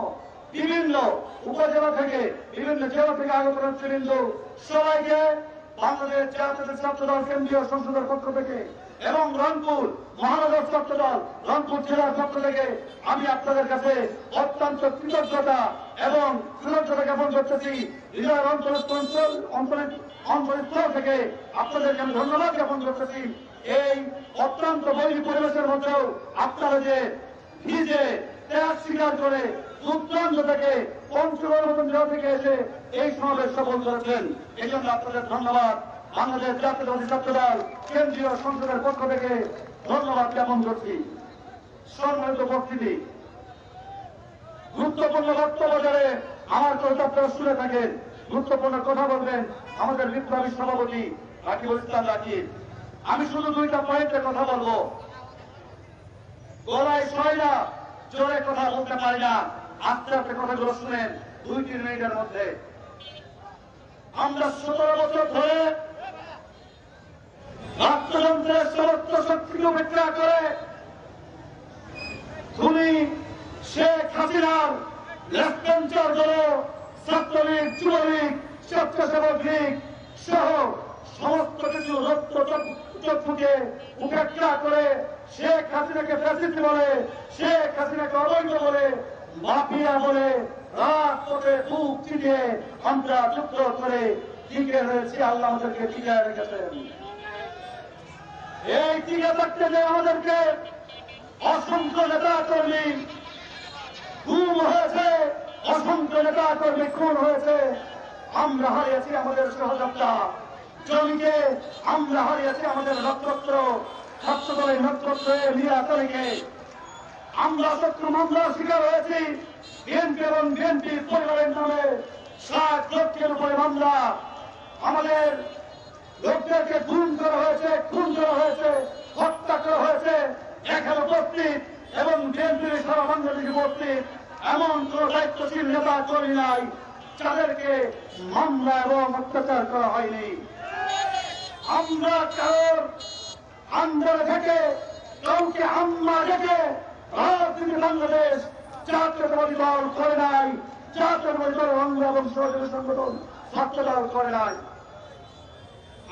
বিভিন্ন উপজেলা থেকে বিভিন্ন জেলা থেকে আগত নেতৃবৃন্দ সবাইকে বাংলাদেশ জাতীয় ছাত্র দল কেন্দ্রীয় সংসদের পক্ষ থেকে এবং রংপুর মহানগর ছাত্র দল রংপুর জেলার পক্ষ থেকে আমি আপনাদের কাছে অত্যন্ত কৃতজ্ঞতা এবং কৃতজ্ঞতা জ্ঞাপন করতেছি। হৃদয়ের অন্তরস্থল থেকে আপনাদেরকে আমি ধন্যবাদ জ্ঞাপন করতেছি। এই অত্যন্ত বৈরী পরিবেশের মধ্যেও আপনারা যে নিজে ত্যাগ স্বীকার করে দুর্দান্ত থেকে পঞ্চগড় মতন জেলা থেকে এসে এই সমাবেশ সফল করেছেন, এই জন্য আপনাদের ধন্যবাদ। বাংলাদেশ জাতীয়তাবাদী ছাত্র দল কেন্দ্রীয় সংসদের পক্ষ থেকে ধন্যবাদ জ্ঞাপন করছি। সম্মানিত উপস্থিতি, গুরুত্বপূর্ণ বক্তব্য যারা আমার কথা আপনারা শুনে থাকেন, গুরুত্বপূর্ণ কথা বলবেন আমাদের বিপ্লবী সভাপতি রাকিবুল ইসলাম রাকিব। আমি শুধু 2টা পয়েন্টে কথা বলবো, গলায় সয় না, জোরে কথা বলতে পারি না, আস্তে আস্তে কথাগুলো শুনেন 2-3 মিনিটের মধ্যে। আমরা 17 বছর ধরে রাষ্ট্রযন্ত্রের সমস্ত শক্তিকে উপেক্ষা করে খুনি শেখ হাসিনার লেফটেন্যান্ট দল, ছাত্রলীগ, যুবলীগ, স্বেচ্ছাসেবক লীগ সহ সমস্ত কিছু রক্ত চক্ষুকে উপেক্ষা করে শেখ হাসিনাকে ফ্যাসিস্ট বলে, শেখ হাসিনাকে অবৈধ বলে, মাফিয়া বলে রাজপথে বুক চিনিয়ে আমরা যুদ্ধ করে টিকে রয়েছি। আল্লাহ আমাদেরকে টিকায় রেখেছেন। এই টিকে থাকতে যে আমাদেরকে অসংখ্য নেতা কর্মী গুম হয়েছে, অসংখ্য নেতা কর্মী খুন হয়েছে, আমরা হারিয়েছি আমাদের সহযোদ্ধা জমিকে, আমরা হারিয়েছি আমাদের নক্ষত্র, ছাত্রদলের নক্ষত্র মিয়া তালিকে, আমরা শত্রু মামলার শিকার হয়েছি। বিএনপি এবং বিএনপি পরিবারের নামে 7 লক্ষের উপরে মামলা, আমাদের লোকদেরকে গুম করা হয়েছে, খুন করা হয়েছে, হত্যা করা হয়েছে। এখানে উপস্থিত এবং বিএনপির সারা বাংলাদেশে উপস্থিত এমন কোন দায়িত্বশীল নেতা কর্মী নাই যাদেরকে মামলা এবং অত্যাচার করা হয়নি। আমরা কারোর আন্দোলন থেকে কাউকে হামলা থেকে রাজনীতি বাংলাদেশ জাতীয়তাবাদী দল করে নাই, জাতীয়তাবাদী দল অঙ্গ এবং সহযোগী সংগঠন ছাত্র দল করে নাই।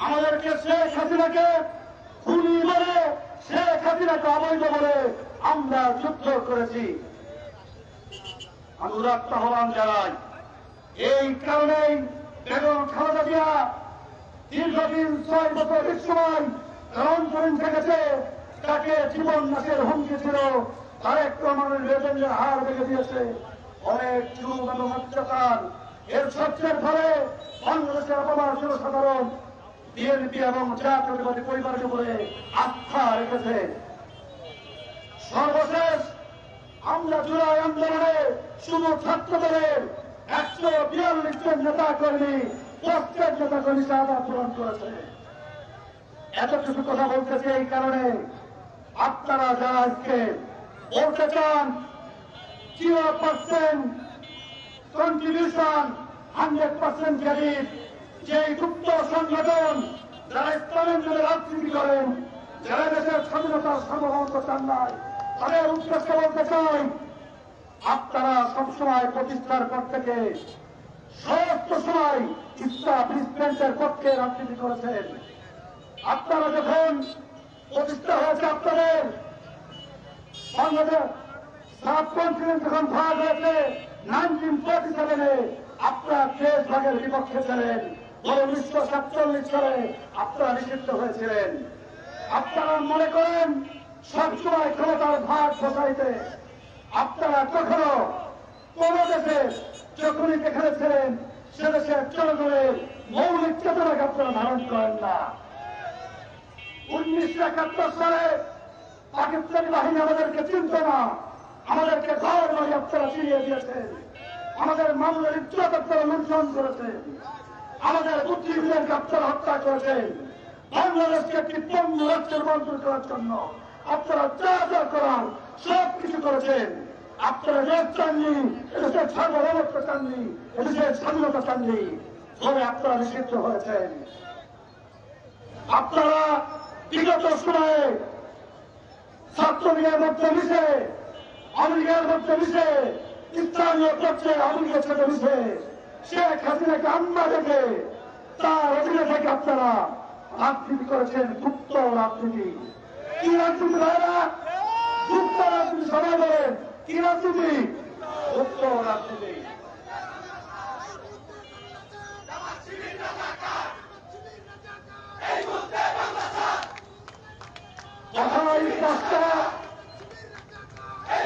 আমাদেরকে শেখ হাসিনাকে খুনি বলে, শেখ হাসিনাকে অবৈধ বলে আমরা যুদ্ধ করেছি। আমি উদাত্ত আহ্বান জানাই, এই কারণেই বেগম খালেদা জিয়া দীর্ঘদিন 6 বছরের সময় অন্তরীণ থেকেছে, তাকে জীবন নাশের হুমকি ছিল, তারেক রহমানের বেতনের হার ভেঙে দিয়েছে, অনেক যুগ এবং অত্যাচার। এর সবচেয়ে ফলে বাংলাদেশের অপমান সাধারণ বিএনপি এবং জাতীয়তাবাদী পরিবারের উপরে আস্থা রেখেছে। সর্বশেষ আমরা জুলাই আন্দোলনে শুধু ছাত্র দলের 142 জন নেতা কর্মী, 5 নেতা কর্মী শাহাদাত পূরণ করেছে। এতটুকু কথা বলতেছে এই কারণে, আপনারা যারা আজকে বলতে চান 0% কন্ট্রিবিউশন 100% ক্রেডিট, যে গুপ্ত সংগঠন যারা ইসলামের জন্য রাজনীতি করেন, যারা দেশের স্বাধীনতার সার্বভৌমত্ব চান নাই, তাদের উদ্দেশ্যে বলতে চাই, আপনারা সবসময় প্রতিষ্ঠার পর থেকে সমস্ত সময় ইসলাম প্রেসিডেন্টের পক্ষে রাজনীতি করেছেন। আপনারা যখন প্রতিষ্ঠা হয়েছে, আপনাদের বাংলাদেশ সাবকন্টিনেন্ট যখন ভাগ হয়েছে 1947-এ, আপনারা দেশ ভাগের বিপক্ষে ছিলেন। 1947 সালে আপনারা নিষিদ্ধ হয়েছিলেন। আপনারা মনে করেন সবসময় ক্ষমতার ভাগ বসাইতে। আপনারা কখনো কোন দেশে যখনই যেখানে ছিলেন সে দেশের জনগণের মৌলিক চেতনাকে আপনারা ধারণ করেন না। 1971 সালে পাকিস্তানি বাহিনী আমাদেরকে চিনত না, আমাদেরকে ঘর বাড়ি আপনারা চিনিয়ে দিয়েছেন, আমাদের মামলার ইজ্জত আপনারা লুণ্ঠন করেছেন, আমাদের বুদ্ধিজীবীদেরকে আপনারা হত্যা করেছেন। বাংলাদেশকে একটি পণ্য রাষ্ট্রে রূপান্তর করার জন্য আপনারা যা যা করার সব কিছু করেছেন। আপনারা দেশ চাননি, এদেশের সার্বভৌমত্ব চাননি, এদেশের স্বাধীনতা চাননি, ফলে আপনারা নিষিদ্ধ হয়েছেন। আপনারা বিগত সময়ে ছাত্রলীগের মধ্যে মিশে, আওয়ামীলীগের মধ্যে মিশে, স্থানীয় পর্যায়ে আওয়ামীলীগের সাথে মিশে শেখ হাসিনাকে আম্মা দেখে তার অধীনে থেকে আপনারা রাজনীতি করেছেন, গুপ্ত রাজনীতি। কি রাজনীতি ভাইরা? গুপ্ত রাজনীতি। সবাই বলেন কি রাজনীতি? গুপ্ত রাজনীতি।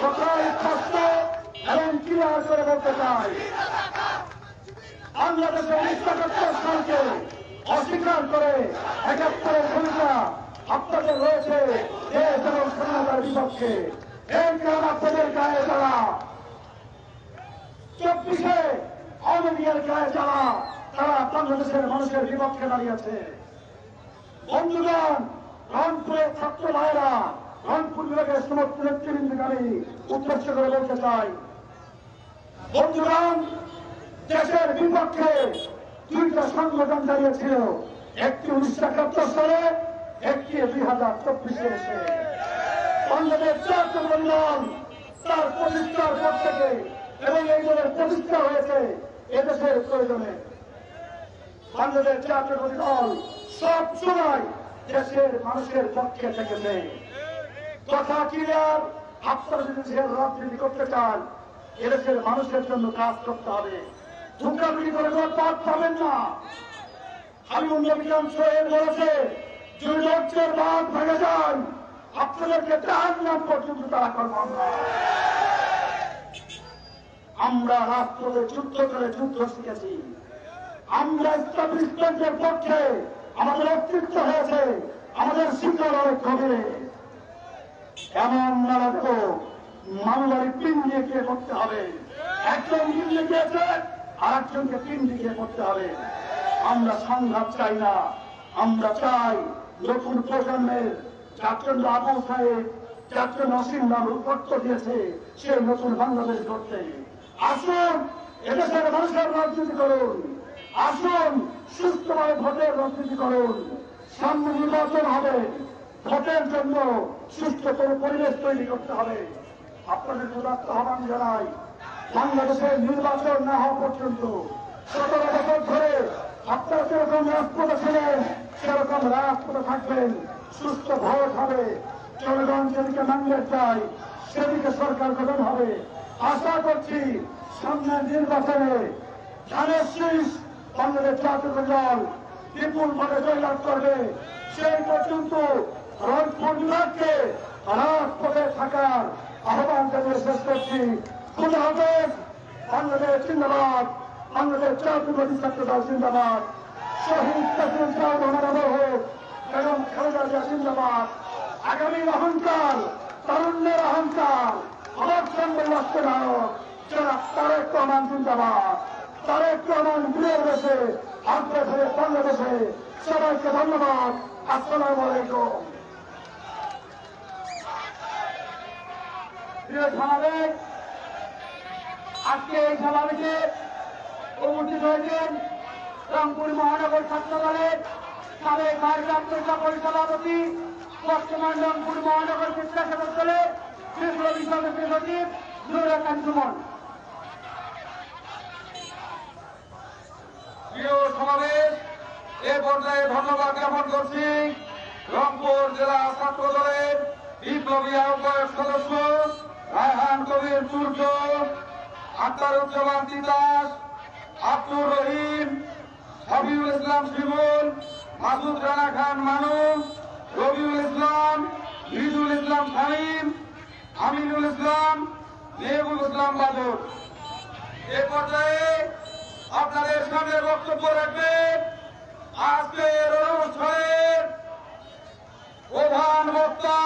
কথাই স্পষ্ট এবং ক্লিয়ার করে বলতে চাই, বাংলাদেশের 1971 সালকে অস্বীকার করে 71-এর ভূমিকা আপনাদের রয়েছে দেশ এবং স্বাধীনতার বিপক্ষে। এই কারণ আপনাদের গায়ে যারা 24-এ আওয়ামী লীগের গায়ে যারা, তারা বাংলাদেশের মানুষের বিপক্ষে দাঁড়িয়েছে। বন্ধুগণ, রংপুরের ছাত্র ভাইরা, রংপুর বিভাগের সমস্ত নেতৃবৃন্দকে আমি উদ্দেশ্য করে বলতে চাই, বন্ধুগণ, দেশের বিপক্ষে দুইটা সংগঠন দাঁড়িয়েছিল, একটি 1971 সালে, একটি 2024-এ এসে। বাংলাদেশ জাতীয় দল তার প্রতিষ্ঠার পর থেকে এবং এই দলের প্রতিষ্ঠা হয়েছে এদেশের প্রয়োজনে। বাংলাদেশ জাতীয় দল সব সময় দেশের মানুষের পক্ষে থেকেছে। কথা ক্লিয়ার, আপনারা যদি দেশের রাজনীতি করতে চান, এদেশের মানুষের জন্য কাজ করতে হবে। ধোঁকাধুকি করে পথ পাবেন না। আমি উন্নবিকাম সোহেল বলেছে, যদি লজ্জার বাদ ভেঙে যান, আপনাদেরকে জাহান্নাম পর্যন্ত তারা করবেন না। আমরা রাষ্ট্রে যুদ্ধ করে যুদ্ধ শিখেছি। আমরা ইসলামের পক্ষে, আমাদের অস্তিত্ব হয়েছে, আমাদের শিকড় অনেক গভীরে। এমন মারা দেব মামলারি পিন দিয়ে গিয়ে করতে হবে। একজন দিল্লি গিয়েছে, আর একজনকে পিন দিয়ে করতে হবে। আমরা সংঘাত চাই না, আমরা চাই নতুন প্রজন্মের যার জন্য আবু সাহেব, যার জন্য অসীম নাম রূপত্ব দিয়েছে, সে নতুন বাংলাদেশ গড়তে। আসুন এদেশের মানুষের রাজনীতি করুন, আসুন সুস্থভাবে ভোটের রাজনীতি করুন। সামনে নির্বাচন হবে, ভোটের জন্য সুস্থতর পরিবেশ তৈরি করতে হবে। আপনাদের উদাত্ত আহ্বান জানাই, বাংলাদেশের নির্বাচন না হওয়া পর্যন্ত 17 বছর ধরে আপনারা যেরকম রাজপথে ছিলেন সেরকম রাজপথে থাকবেন। সুস্থ ভোট হবে, জনগণ যেদিকে ম্যান্ডেট চায় সেদিকে সরকার গঠন হবে। আশা করছি সামনের নির্বাচনে ধানের শীষ বাংলাদেশ জাতীয় দল বিপুল ভাবে জয়লাভ করবে। সেই পর্যন্ত রংপুর বিভাগকে রাজপথে থাকার আহ্বান জানিয়ে শেষ করছি। খুদা হাফেজ। বাংলাদেশ জিন্দাবাদ, বাংলাদেশ জাতীয়বাদী ছাত্র দল জিন্দাবাদ, শহীদ প্রেসিডেন্ট জিয়াউর রহমান অমর হোক, বেগম খালেদা জিয়া জিন্দাবাদ। আগামীর অহংকার, তারুণ্যের অহংকার, আমার সঙ্গে রাষ্ট্রনায়ক জনাব তারেক রহমান জিন্দাবাদ। তারেক রহমান বীরের দেশে, আগ্রা ধরে বাংলাদেশে। সবাইকে ধন্যবাদ। আসসালামু আলাইকুম। প্রিয় সমাবেশ, আজকে এই সমাবেশে উপস্থিত হয়েছেন রংপুর মহানগর ছাত্র দলের সাবেক ভারপ্রাপ্ত সকল সভাপতি, বর্তমান রংপুর মহানগর স্বেচ্ছাসেবক দলের বিপ্লবী সদস্য সচিব নুরুল হাসান সুমন। প্রিয় সমাবেশ, এ পর্যায়ে ধন্যবাদ জ্ঞাপন করছি রংপুর জেলা ছাত্র দলের বিপ্লবী আহ্বায়ক সদস্য রায়হান কবির সূর্য, আখতারুজ্জামান তিতাস, আব্দুর রহিম, হাবিবুল ইসলাম শিমুল, মাসুদ রানা খান মানু, রবিউল ইসলাম, লিজুল ইসলাম শামীম, আমিনুল ইসলাম, মেহবুব ইসলাম বাদর। এ পর্যায়ে আপনাদের সামনে বক্তব্য রাখবেন আজকের অনুষ্ঠানের প্রধান বক্তা,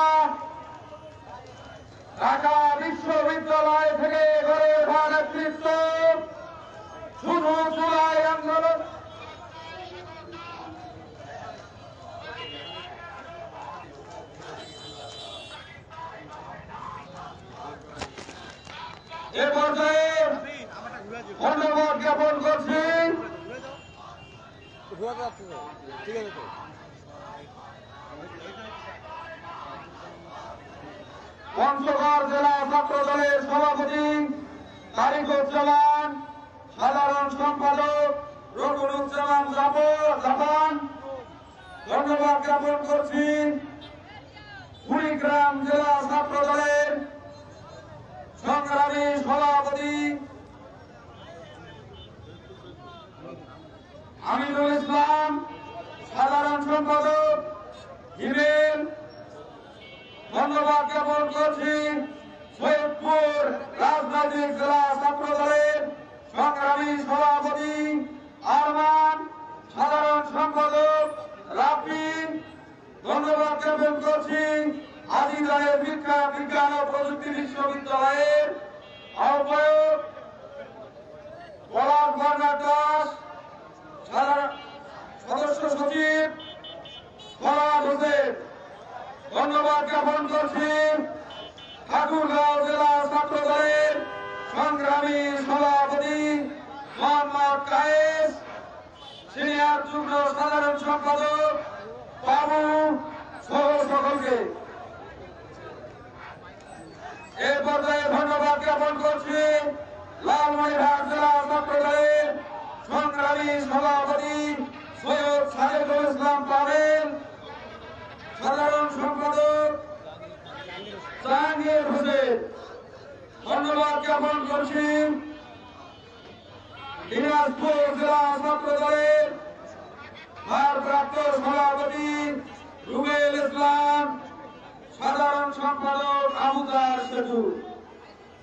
ঢাকা বিশ্ববিদ্যালয় থেকে গড়ে ওঠা নেতৃত্ব, শুধু জুলাই আন্দোলন এ পর্যায়ে ধন্যবাদ জ্ঞাপন করছি ঠিক আছে তো পঞ্চগড় জেলা ছাত্র দলের সভাপতি তারিকুজ্জামান, সাধারণ সম্পাদক রকুনুজ্জামান জাপান। ধন্যবাদ জ্ঞাপন করছি কুড়িগ্রাম জেলা ছাত্র দলের সংগ্রামী সভাপতি আমিনুল ইসলাম, সাধারণ সম্পাদক হিমেল। ধন্যবাদ জ্ঞাপন করছি সৈয়দপুর রাজনৈতিক জেলা ছাত্র দলের সংগ্রামী সভাপতি আরমান, সাধারণ সম্পাদক রাফিন। ধন্যবাদ জ্ঞাপন করছি আজিরায়ের বিজ্ঞান ও প্রযুক্তি বিশ্ববিদ্যালয়ের আহ্বায়ক পলাশ বর্ণাঢ্য দাস, সদস্য সচিব ফরাদ হোসেন। ধন্যবাদ জ্ঞাপন করছি ঠাকুরগাঁও জেলা ছাত্র দলের সংগ্রামী সভাপতি মোহাম্মদ কায়েস, সিনিয়র যুগ্ম সাধারণ সম্পাদক বাবু সহ সকলকে। এ পর্যায়ে ধন্যবাদ জ্ঞাপন করছি লালমনিরহাট জেলা ছাত্র দলের সংগ্রামী সভাপতি সৈয়দ সাদেকুল ইসলাম পাবেল, সাধারণ সম্পাদক জাহাঙ্গীর হোসেন। ধন্যবাদ জ্ঞাপন করছি দিনাজপুর জেলা ছাত্র দলের ভারপ্রাপ্ত সভাপতি রুবেল ইসলাম, সাধারণ সম্পাদক আবুদার সেতু।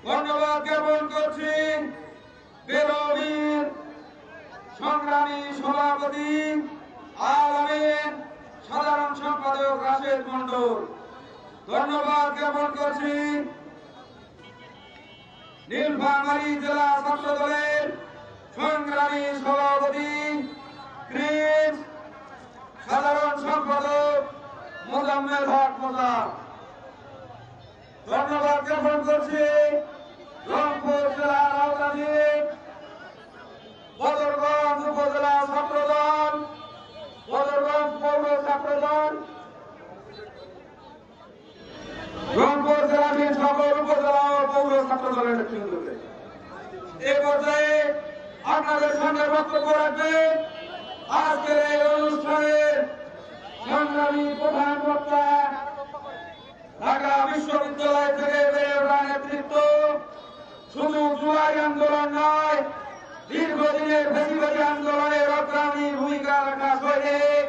ধন্যবাদ জ্ঞাপন করছি বেরোবীর সংগ্রামী সভাপতি আলমিন, সাধারণ সম্পাদক রাশেদ মন্ডল। ধন্যবাদ জ্ঞাপন করছি নীলফামারী জেলা ছাত্র দলের সংগ্রামী সভাপতি ক্রিস, সাধারণ সম্পাদক মোজাম্মেল হক মোজাম। ধন্যবাদ জ্ঞাপন করছি রংপুর জেলার আওতাধীন বদরগঞ্জ উপজেলা ছাত্র দল, বদরগঞ্জ পৌর ছাত্র দল, রংপুর জেলাধীন সকল উপজেলা ও পৌর ছাত্র দলের নেতৃত্বে। এ পর্যায়ে আপনাদের সামনে বক্তব্য রাখবেন আজকের এই অনুষ্ঠানের সংগ্রামী প্রধান বক্তা, ঢাকা বিশ্ববিদ্যালয় থেকে বেড়ে ওঠা নেতৃত্ব, শুধু জুলাই আন্দোলন নয়, দীর্ঘদিনের ফ্যাসিবাদী আন্দোলনের অগ্রণী ভূমিকা রাখা সৈনিক,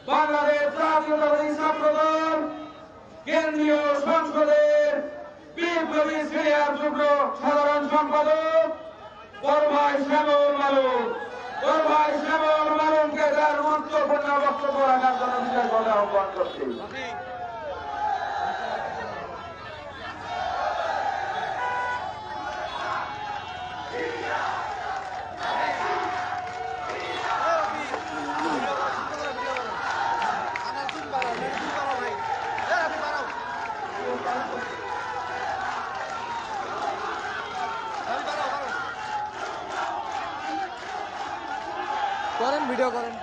বাংলাদেশ জাতীয়তাবাদী ছাত্র দল কেন্দ্রীয় সংসদের বিপ্লবী সিনিয়র যুগ্ম সাধারণ সম্পাদক বড় ভাই শ্যামল মালুম। বড় ভাই শ্যামল মালুমকে তার গুরুত্বপূর্ণ বক্তব্য রাখার জন্য বিশেষভাবে আহ্বান করছি। করেন ভিডিও করেন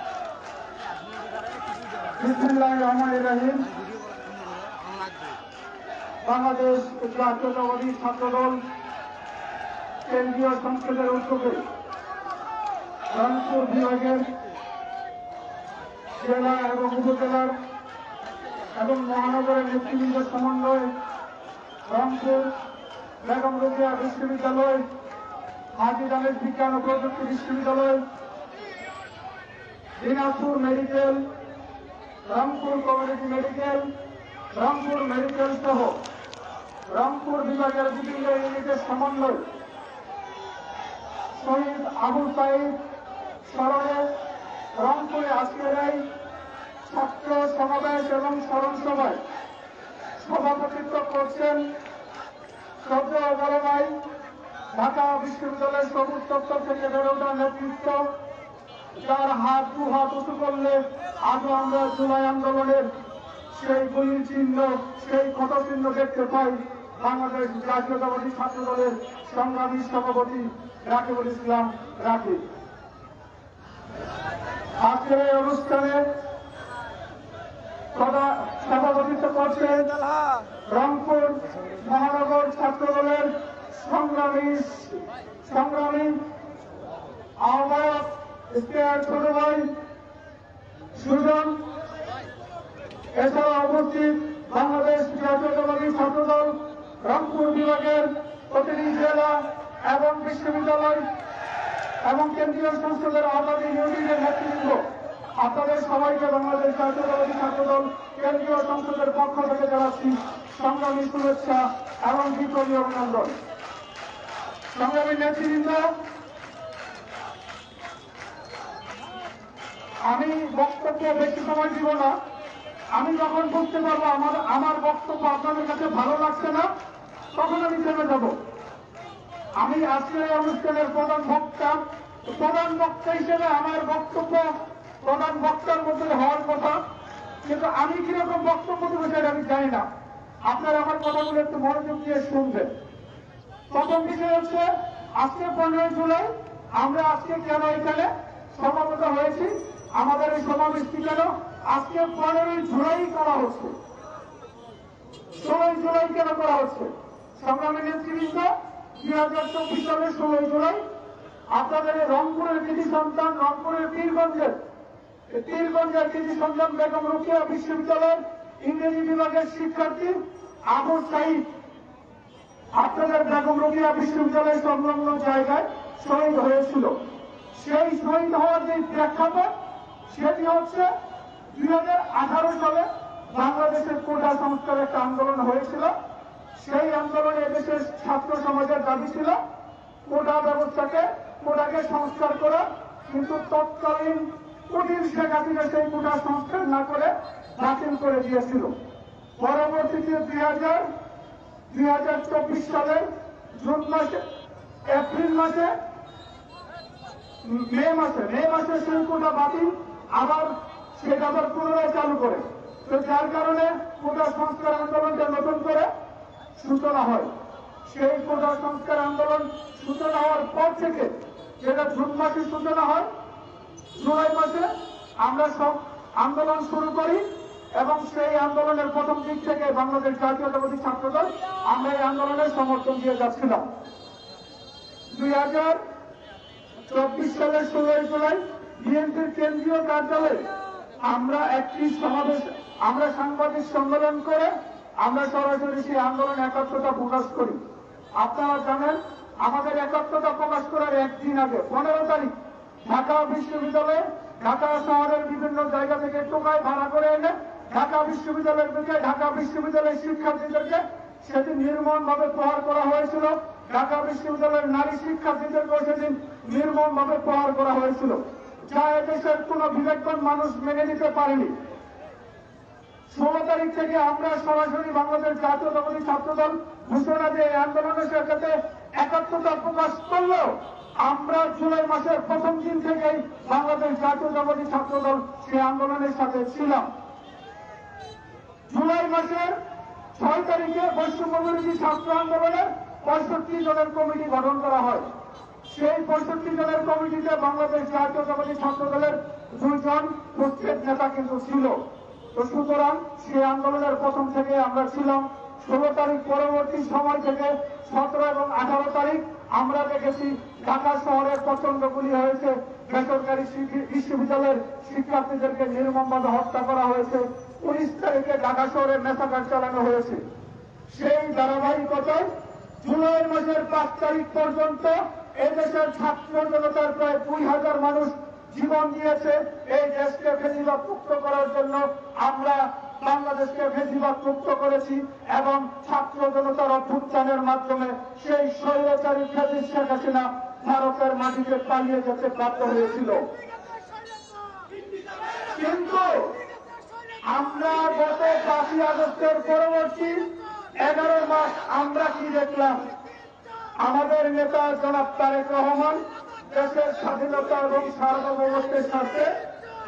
বিসমিল্লাহির রহমানির রহিম। বাংলাদেশ জাতীয়তাবাদী ছাত্রদল কেন্দ্রীয় সংসদের উদ্যোগে রংপুর বিভাগের জেলা এবং উপজেলার এবং মহানগরের নেতৃবৃন্দের সমন্বয়ে রংপুর বেগম রোকেয়া বিশ্ববিদ্যালয়, হাজী দানেশ বিজ্ঞান ও প্রযুক্তি বিশ্ববিদ্যালয়, Dinajpur medical, Rangpur community medical, Rangpur medical সহ রংপুর বিভাগের বিভিন্ন ইউনিটের সমন্বয় শহীদ আবু সাঈদ স্মরণে রংপুরে আজকের এই ছাত্র সমাবেশ এবং স্মরণ সভায় সভাপতিত্ব করছেন শ্রদ্ধেয় বড় ভাই, ঢাকা বিশ্ববিদ্যালয়ের সবুজ দপ্তর থেকে বেড়ে ওঠা নেতৃত্ব, যার হাত দু হাত উঁচু করলে আজও আমরা জুলাই আন্দোলনের সেই গুলির চিহ্ন, সেই ক্ষত চিহ্ন দেখতে পাই। বাংলাদেশ জাতীয়তাবাদী ছাত্র দলের সংগ্রামী সভাপতি রাকিবুল ইসলাম রাকিব। আজকের এই অনুষ্ঠানে সভাপতিত্ব করছেন রংপুর মহানগর ছাত্র দলের সংগ্রামী আহ্বায়ক স্পেয়ার ছোট ভাই সুজন। এছাড়া উপস্থিত বাংলাদেশ জাতীয়তাবাদী ছাত্রদল রংপুর বিভাগের প্রতিটি জেলা এবং বিশ্ববিদ্যালয় এবং কেন্দ্রীয় সংসদের আওতাধীন ইউনিটের নেতৃবৃন্দ, আপনাদের সবাইকে বাংলাদেশ জাতীয়তাবাদী ছাত্রদল কেন্দ্রীয় সংসদের পক্ষ থেকে জানাচ্ছি সংগ্রামী শুভেচ্ছা এবং বিপ্লবী অভিনন্দন। সংগ্রামী নেতৃবৃন্দ, আমি বক্তব্য বেশি সময় দিব না। আমি যখন বুঝতে পারবো আমার বক্তব্য আপনাদের কাছে ভালো লাগছে না, তখন আমি থেমে যাব। আমি আজকের এই অনুষ্ঠানের প্রধান বক্তা হিসেবে আমার বক্তব্য প্রধান বক্তার মধ্যে হওয়ার কথা, কিন্তু আমি কিরকম বক্তব্য দেবো সেটা আমি জানি না। আপনারা আমার কথাগুলো একটু মনোযোগ দিয়ে শুনবেন। প্রথম বিষয় হচ্ছে, আজকে 15 জুলাই আমরা আজকে কেন এখানে সমাবেত হয়েছি, আমাদের এই সমাবেশটি কেন আজকে 15 জুলাই করা হচ্ছে, 16 জুলাই কেন করা হচ্ছে? সংগ্রামী নেতৃবৃন্দ, 2024 সালের 16 জুলাই আপনাদের রংপুরের কৃতি সন্তান, রংপুরের পীরগঞ্জের কৃতি সন্তান বেগম রোকেয়া বিশ্ববিদ্যালয়ের ইংরেজি বিভাগের শিক্ষার্থী আবু সাঈদ আপনাদের বেগম রোকেয়া বিশ্ববিদ্যালয় সংলগ্ন জায়গায় শহীদ হয়েছিল। সেই শহীদ হওয়ার যে প্রেক্ষাপট, সেটি হচ্ছে 2018 সালে বাংলাদেশের কোটা সংস্কার একটা আন্দোলন হয়েছিল। সেই আন্দোলনে এদেশের ছাত্র সমাজের দাবি ছিল কোটাকে সংস্কার করা, কিন্তু তৎকালীন কুটির শেখ হাসিনা সেই কোটা সংস্কার না করে বাতিল করে দিয়েছিল। পরবর্তীতে 2024 সালের জুন মাসে, এপ্রিল মাসে, মে মাসে সেই কোটা বাতিল, আবার সেটা আবার পুনরায় চালু করে। তো যার কারণে কোটা সংস্কার আন্দোলনটা নতুন করে সূচনা হয়। সেই কোটা সংস্কার আন্দোলন সূচনা হওয়ার পর থেকে, যেটা জুন মাসে সূচনা হয়, জুলাই মাসে আমরা সব আন্দোলন শুরু করি এবং সেই আন্দোলনের প্রথম দিক থেকে বাংলাদেশ জাতীয়তাবাদী ছাত্রদল আমরা এই আন্দোলনের সমর্থন দিয়ে যাচ্ছিলাম। 2024 সালের 16 জুলাই বিএনপির কেন্দ্রীয় কার্যালয়ে আমরা একটি সমাবেশ, আমরা সাংবাদিক সম্মেলন করে আমরা সরাসরি সেই আন্দোলন একাত্মতা প্রকাশ করি। আপনারা জানেন, আমাদের একাত্মতা প্রকাশ করার একদিন আগে 15 তারিখ ঢাকা বিশ্ববিদ্যালয়ে, ঢাকা শহরের বিভিন্ন জায়গা থেকে টোকাই ভাড়া করে এনে ঢাকা বিশ্ববিদ্যালয়ের শিক্ষার্থীদেরকে সেদিন নির্মমভাবে প্রহার করা হয়েছিল। ঢাকা বিশ্ববিদ্যালয়ের নারী শিক্ষার্থীদেরকেও সেদিন নির্মমভাবে প্রহার করা হয়েছিল, যা এদেশের কোন বিবেকবান মানুষ মেনে নিতে পারেনি। 16 তারিখ থেকে আমরা সরাসরি বাংলাদেশ জাতীয়তাবাদী ছাত্রদল ঘোষণা দিয়ে আন্দোলনের সাথে একাত্মতা প্রকাশ করলেও আমরা জুলাই মাসের প্রথম দিন থেকেই বাংলাদেশ জাতীয়তাবাদী ছাত্রদল সেই আন্দোলনের সাথে ছিলাম। জুলাই মাসের 6 তারিখে বৈষম্য বিরোধী ছাত্র আন্দোলনের 65 জনের কমিটি গঠন করা হয়। সেই 65 জনের কমিটিতে বাংলাদেশ জাতীয়তাবাদী ছাত্র দলের 2 জন উপস্থিত নেতা কিন্তু ছিল। তো সুতরাং সেই আন্দোলনের প্রথম থেকে আমরা ছিলাম। 16 তারিখ পরবর্তী সময় থেকে 17 এবং 18 তারিখ আমরা দেখেছি ঢাকা শহরের প্রচন্ড গুলি হয়েছে, বেসরকারি বিশ্ববিদ্যালয়ের শিক্ষার্থীদেরকে নির্মমভাবে হত্যা করা হয়েছে, 19 তারিখে ঢাকা শহরে মেসাকার চালানো হয়েছে। সেই ধারাবাহিকতায় জুলাই মাসের 5 তারিখ পর্যন্ত এদেশের ছাত্র জনতার প্রায় 2000 মানুষ জীবন দিয়েছে এই দেশকে ফেসিবাদ মুক্ত করার জন্য। আমরা বাংলাদেশকে ফেসিবাদ মুক্ত করেছি এবং ছাত্র জনতার অভ্যুত্থানের মাধ্যমে সেই স্বৈরাচারী ফ্যাসিস্ট শেখ হাসিনা ভারতের মাটিতে পালিয়ে যেতে বাধ্য হয়েছিল। কিন্তু আমরা গত 5ই আগস্টের পরবর্তী 11 মাস আমরা কি দেখলাম? আমাদের নেতা জনাব তারেক রহমান দেশের স্বাধীনতা এবং সার্বভৌমত্বের স্বার্থে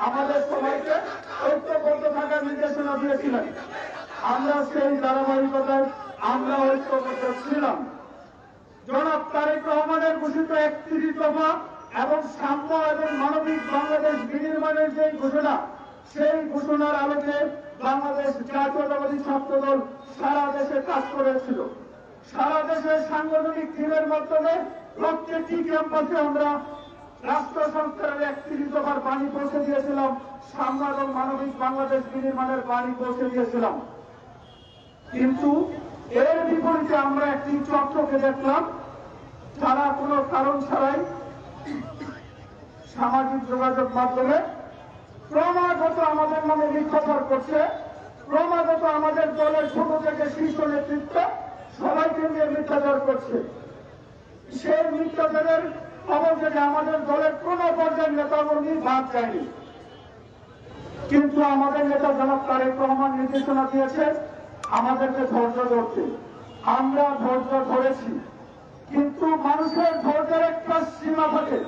আমাদের সবাইকে ঐক্যবদ্ধ থাকার নির্দেশনা দিয়েছিলেন। আমরা সেই ধারাবাহিকতায় আমরা ঐক্যবদ্ধ ছিলাম। জনাব তারেক রহমানের ঘোষিত 31 দফা এবং সাম্য এবং মানবিক বাংলাদেশ বিনির্মাণের যে ঘোষণা, সেই ঘোষণার আলোকে বাংলাদেশ জাতীয়তাবাদী ছাত্র দল সারা দেশে কাজ করেছিল। সারা দেশের সাংগঠনিক টিমের মাধ্যমে প্রত্যেকটি ক্যাম্পাসে আমরা রাষ্ট্র সংস্কারের 31 দফার বাণী পৌঁছে দিয়েছিলাম, সাম্য এবং মানবিক বাংলাদেশ বিনির্মাণের বাণী পৌঁছে দিয়েছিলাম। কিন্তু এর বিপরীতে আমরা একটি চক্রকে দেখলাম, যারা কোনো কারণ ছাড়াই সামাজিক যোগাযোগ মাধ্যমে ক্রমাগত আমাদের নামে মিথ্যাচার করছে, ক্রমাগত আমাদের দলের ছোট থেকে শীর্ষ নেতৃত্ব সবাইকে নিয়ে মিথ্যাচার করছে। সেই মিথ্যাচারের খবর থেকে আমাদের দলের কোন পর্যায়ের নেতাকর্মী বাদ যায়নি। কিন্তু আমাদের নেতা জনাব তারেক রহমান নির্দেশনা দিয়েছে আমাদেরকে ধৈর্য ধরতে। আমরা ধৈর্য ধরেছি, কিন্তু মানুষের ধৈর্যের একটা সীমা থাকে।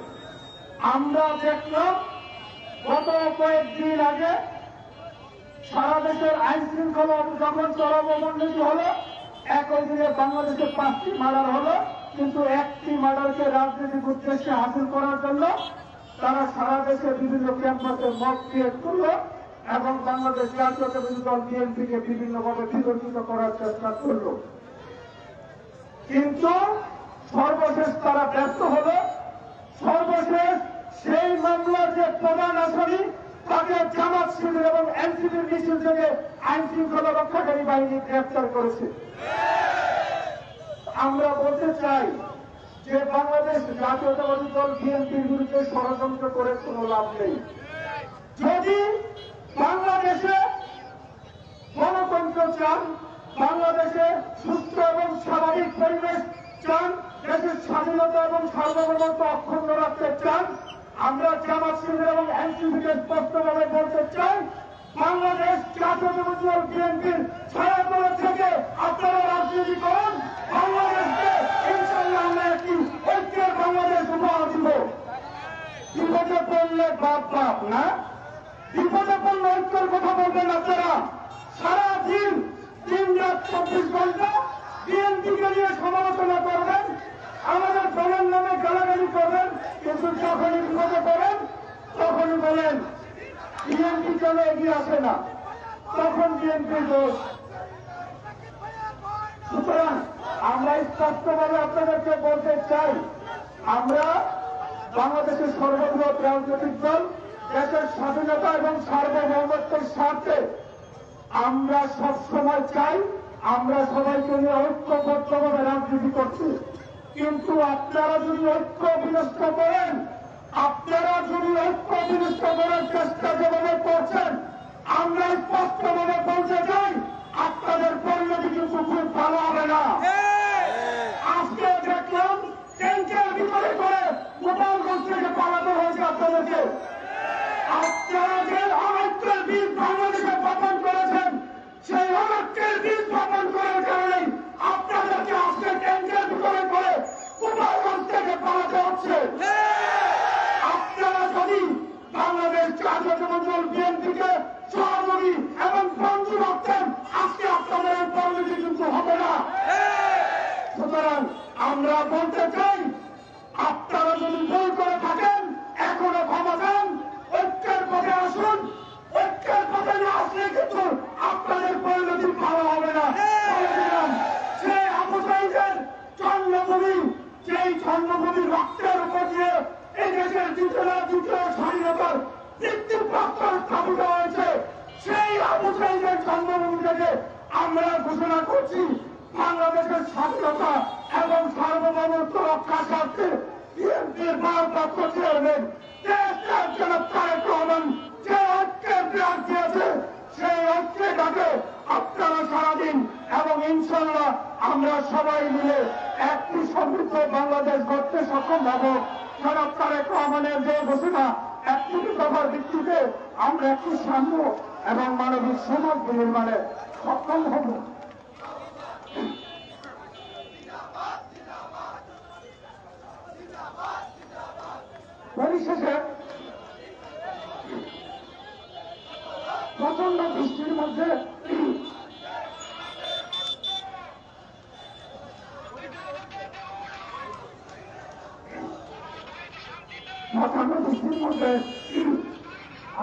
আমরা দেখলাম গত কয়েকদিন আগে সারা দেশের আইন শৃঙ্খলা যখন চরমবন্দিত হলো, একই দিনে বাংলাদেশে 5টি মার্ডার হলো, কিন্তু একটি মার্ডারকে রাজনৈতিক উদ্দেশ্যে হাসিল করার জন্য তারা সারা দেশে বিভিন্ন ক্যাম্পাসে মব ক্রিয়েট করলো এবং বাংলাদেশ জাতীয়তাবাদী দল বিএনপিকে বিভিন্নভাবে বিতর্কিত করার চেষ্টা করলো। কিন্তু সর্বশেষ তারা ব্যর্থ হল। সর্বশেষ সেই মামলার যে প্রধান আসামি তাকে জামাত শিবির এবং এনসিপির মিছিল থেকে আইন শৃঙ্খলা রক্ষাকারী বাহিনী গ্রেফতার করেছে। আমরা বলতে চাই যে বাংলাদেশ জাতীয়তাবাদী দল বিএনপির বিরুদ্ধে ষড়যন্ত্র করে কোনো লাভ নেই। যদি বাংলাদেশে গণতন্ত্র চান, বাংলাদেশে সুস্থ এবং স্বাভাবিক পরিবেশ চান, দেশের স্বাধীনতা এবং সার্বভৌমত্ব অক্ষুণ্ণ রাখতে চান, আমরা জামাত শিবির এবং এনসিপিকে স্পষ্টভাবে বলতে চাই, বাংলাদেশ জাতীয়তাবাদী দল বিএনপির ছায়াতলে থেকে আপনারা রাজনীতি করুন। বাংলাদেশকে ইনশাআল্লাহ আমরা একটি ঐক্যের বাংলাদেশ উপহার দিব। বিপদে পড়লে বাপ বাপ না, বিপদে পড়লে ঐক্যের কথা বলবেন আপনারা। সারাদিন 3 রাত 24 ঘন্টা বিএনপিকে নিয়ে সমালোচনা করবেন, আমাদের দলের নামে গালাগালি করবেন, কিন্তু যখনই বিপদে পড়েন তখনই বলেন বিএনপি কেন এগিয়ে আসে না, তখন বিএনপির দোষ। সুতরাং আমরা স্পষ্টভাবে আপনাদেরকে বলতে চাই, আমরা বাংলাদেশের সর্ববৃহৎ রাজনৈতিক দল, দেশের স্বাধীনতা এবং সার্বভৌমত্বের স্বার্থে আমরা সবসময় চাই আমরা সবাইকে নিয়ে ঐক্যবদ্ধভাবে রাজনীতি করছি। কিন্তু আপনারা যদি ঐক্য বিনষ্ট করেন, আপনারা যদি ঐক্য বিনষ্ট করার চেষ্টা যেভাবে করছেন, আমরা স্পষ্টভাবে বলতে চাই আপনাদের পরিণতি কিন্তু খুব ভালো হবে না। আজকে দেখলাম ট্যাঙ্কের ভিতরে করে গোপালগঞ্জ থেকে পালাতে হয়েছে আপনাদেরকে। আপনারা যে অনৈক্যের বীজ বাংলাদেশে বপন করেছেন, সেই অনৈক্যের বীজ বপন করার কারণে আপনাদেরকে আজকে ট্যাঙ্কের ভিতরে করে গোপালগঞ্জ থেকে পালাতে হচ্ছে। আপনারা যদি বাংলাদেশ জাতীয়তাবাদী দল বিএনপিকে সহযোগী এবং বন্ধু রাখতেন, আজকে আপনাদের এই পরিণতি কিন্তু হবে না। সুতরাং আমরা বলতে চাই, আপনারা ঘোষণা করছি বাংলাদেশের স্বাধীনতা এবং সার্বভৌমত্ব রক্ষার স্বার্থে বিএনপির ভারপ্রাপ্ত চেয়ারম্যান জনাব তারেক রহমান যে ঐক্যের ডাক দিয়েছে সেই ঐক্যের ডাকে আপনারা সারাদিন এবং ইনশাল্লাহ আমরা সবাই মিলে একটি সমৃদ্ধ বাংলাদেশ গড়তে সক্ষম হব। জনাব তারেক রহমানের যে ঘোষণা একটি দফার ভিত্তিতে আমরা একটি সাম্য এবং মানবিক সমাজ নির্মাণে সক্ষম হব। পরিশেষে প্রচন্ড বৃষ্টির মধ্যে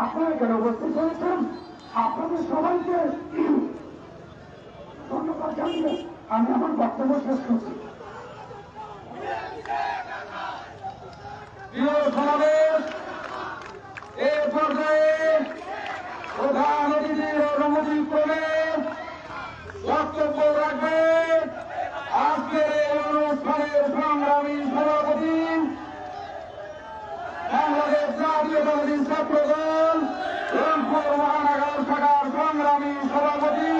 আপনারা এখানে উপস্থিত হয়েছেন, আপনাদের সবাইকে ধন্যবাদ জানিয়ে আমি আমার বক্তব্য শেষ করছি। সমাবেশ এ পর্যায়ে প্রধান অতিথির অনুমতি ক্রমে বক্তব্য রাখবে আজকের এই অনুষ্ঠানের সংগ্রামী সভাপতি বাংলাদেশ জাতীয়তাবাদী ছাত্র দল রংপুর মহানগর শাখার সংগ্রামী সভাপতি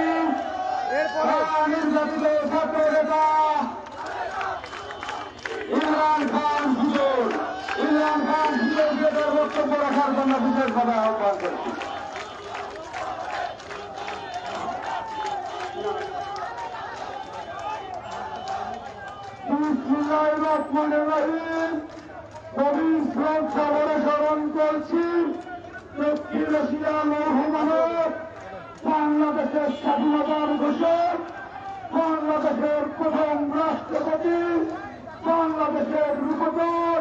নির্যাতিত ছাত্র নেতা ইমরান খান সুজল। ইমরান খান সুজলকে তার বক্তব্য রাখার জন্য বিশেষভাবে আহ্বান করছি। কবির স্রোত সাগরে স্মরণ করছি দক্ষিণ এশিয়া মহামানব বাংলাদেশের স্বাধীনতার ঘোষক, বাংলাদেশের প্রথম রাষ্ট্রপতি, বাংলাদেশের রূপকর,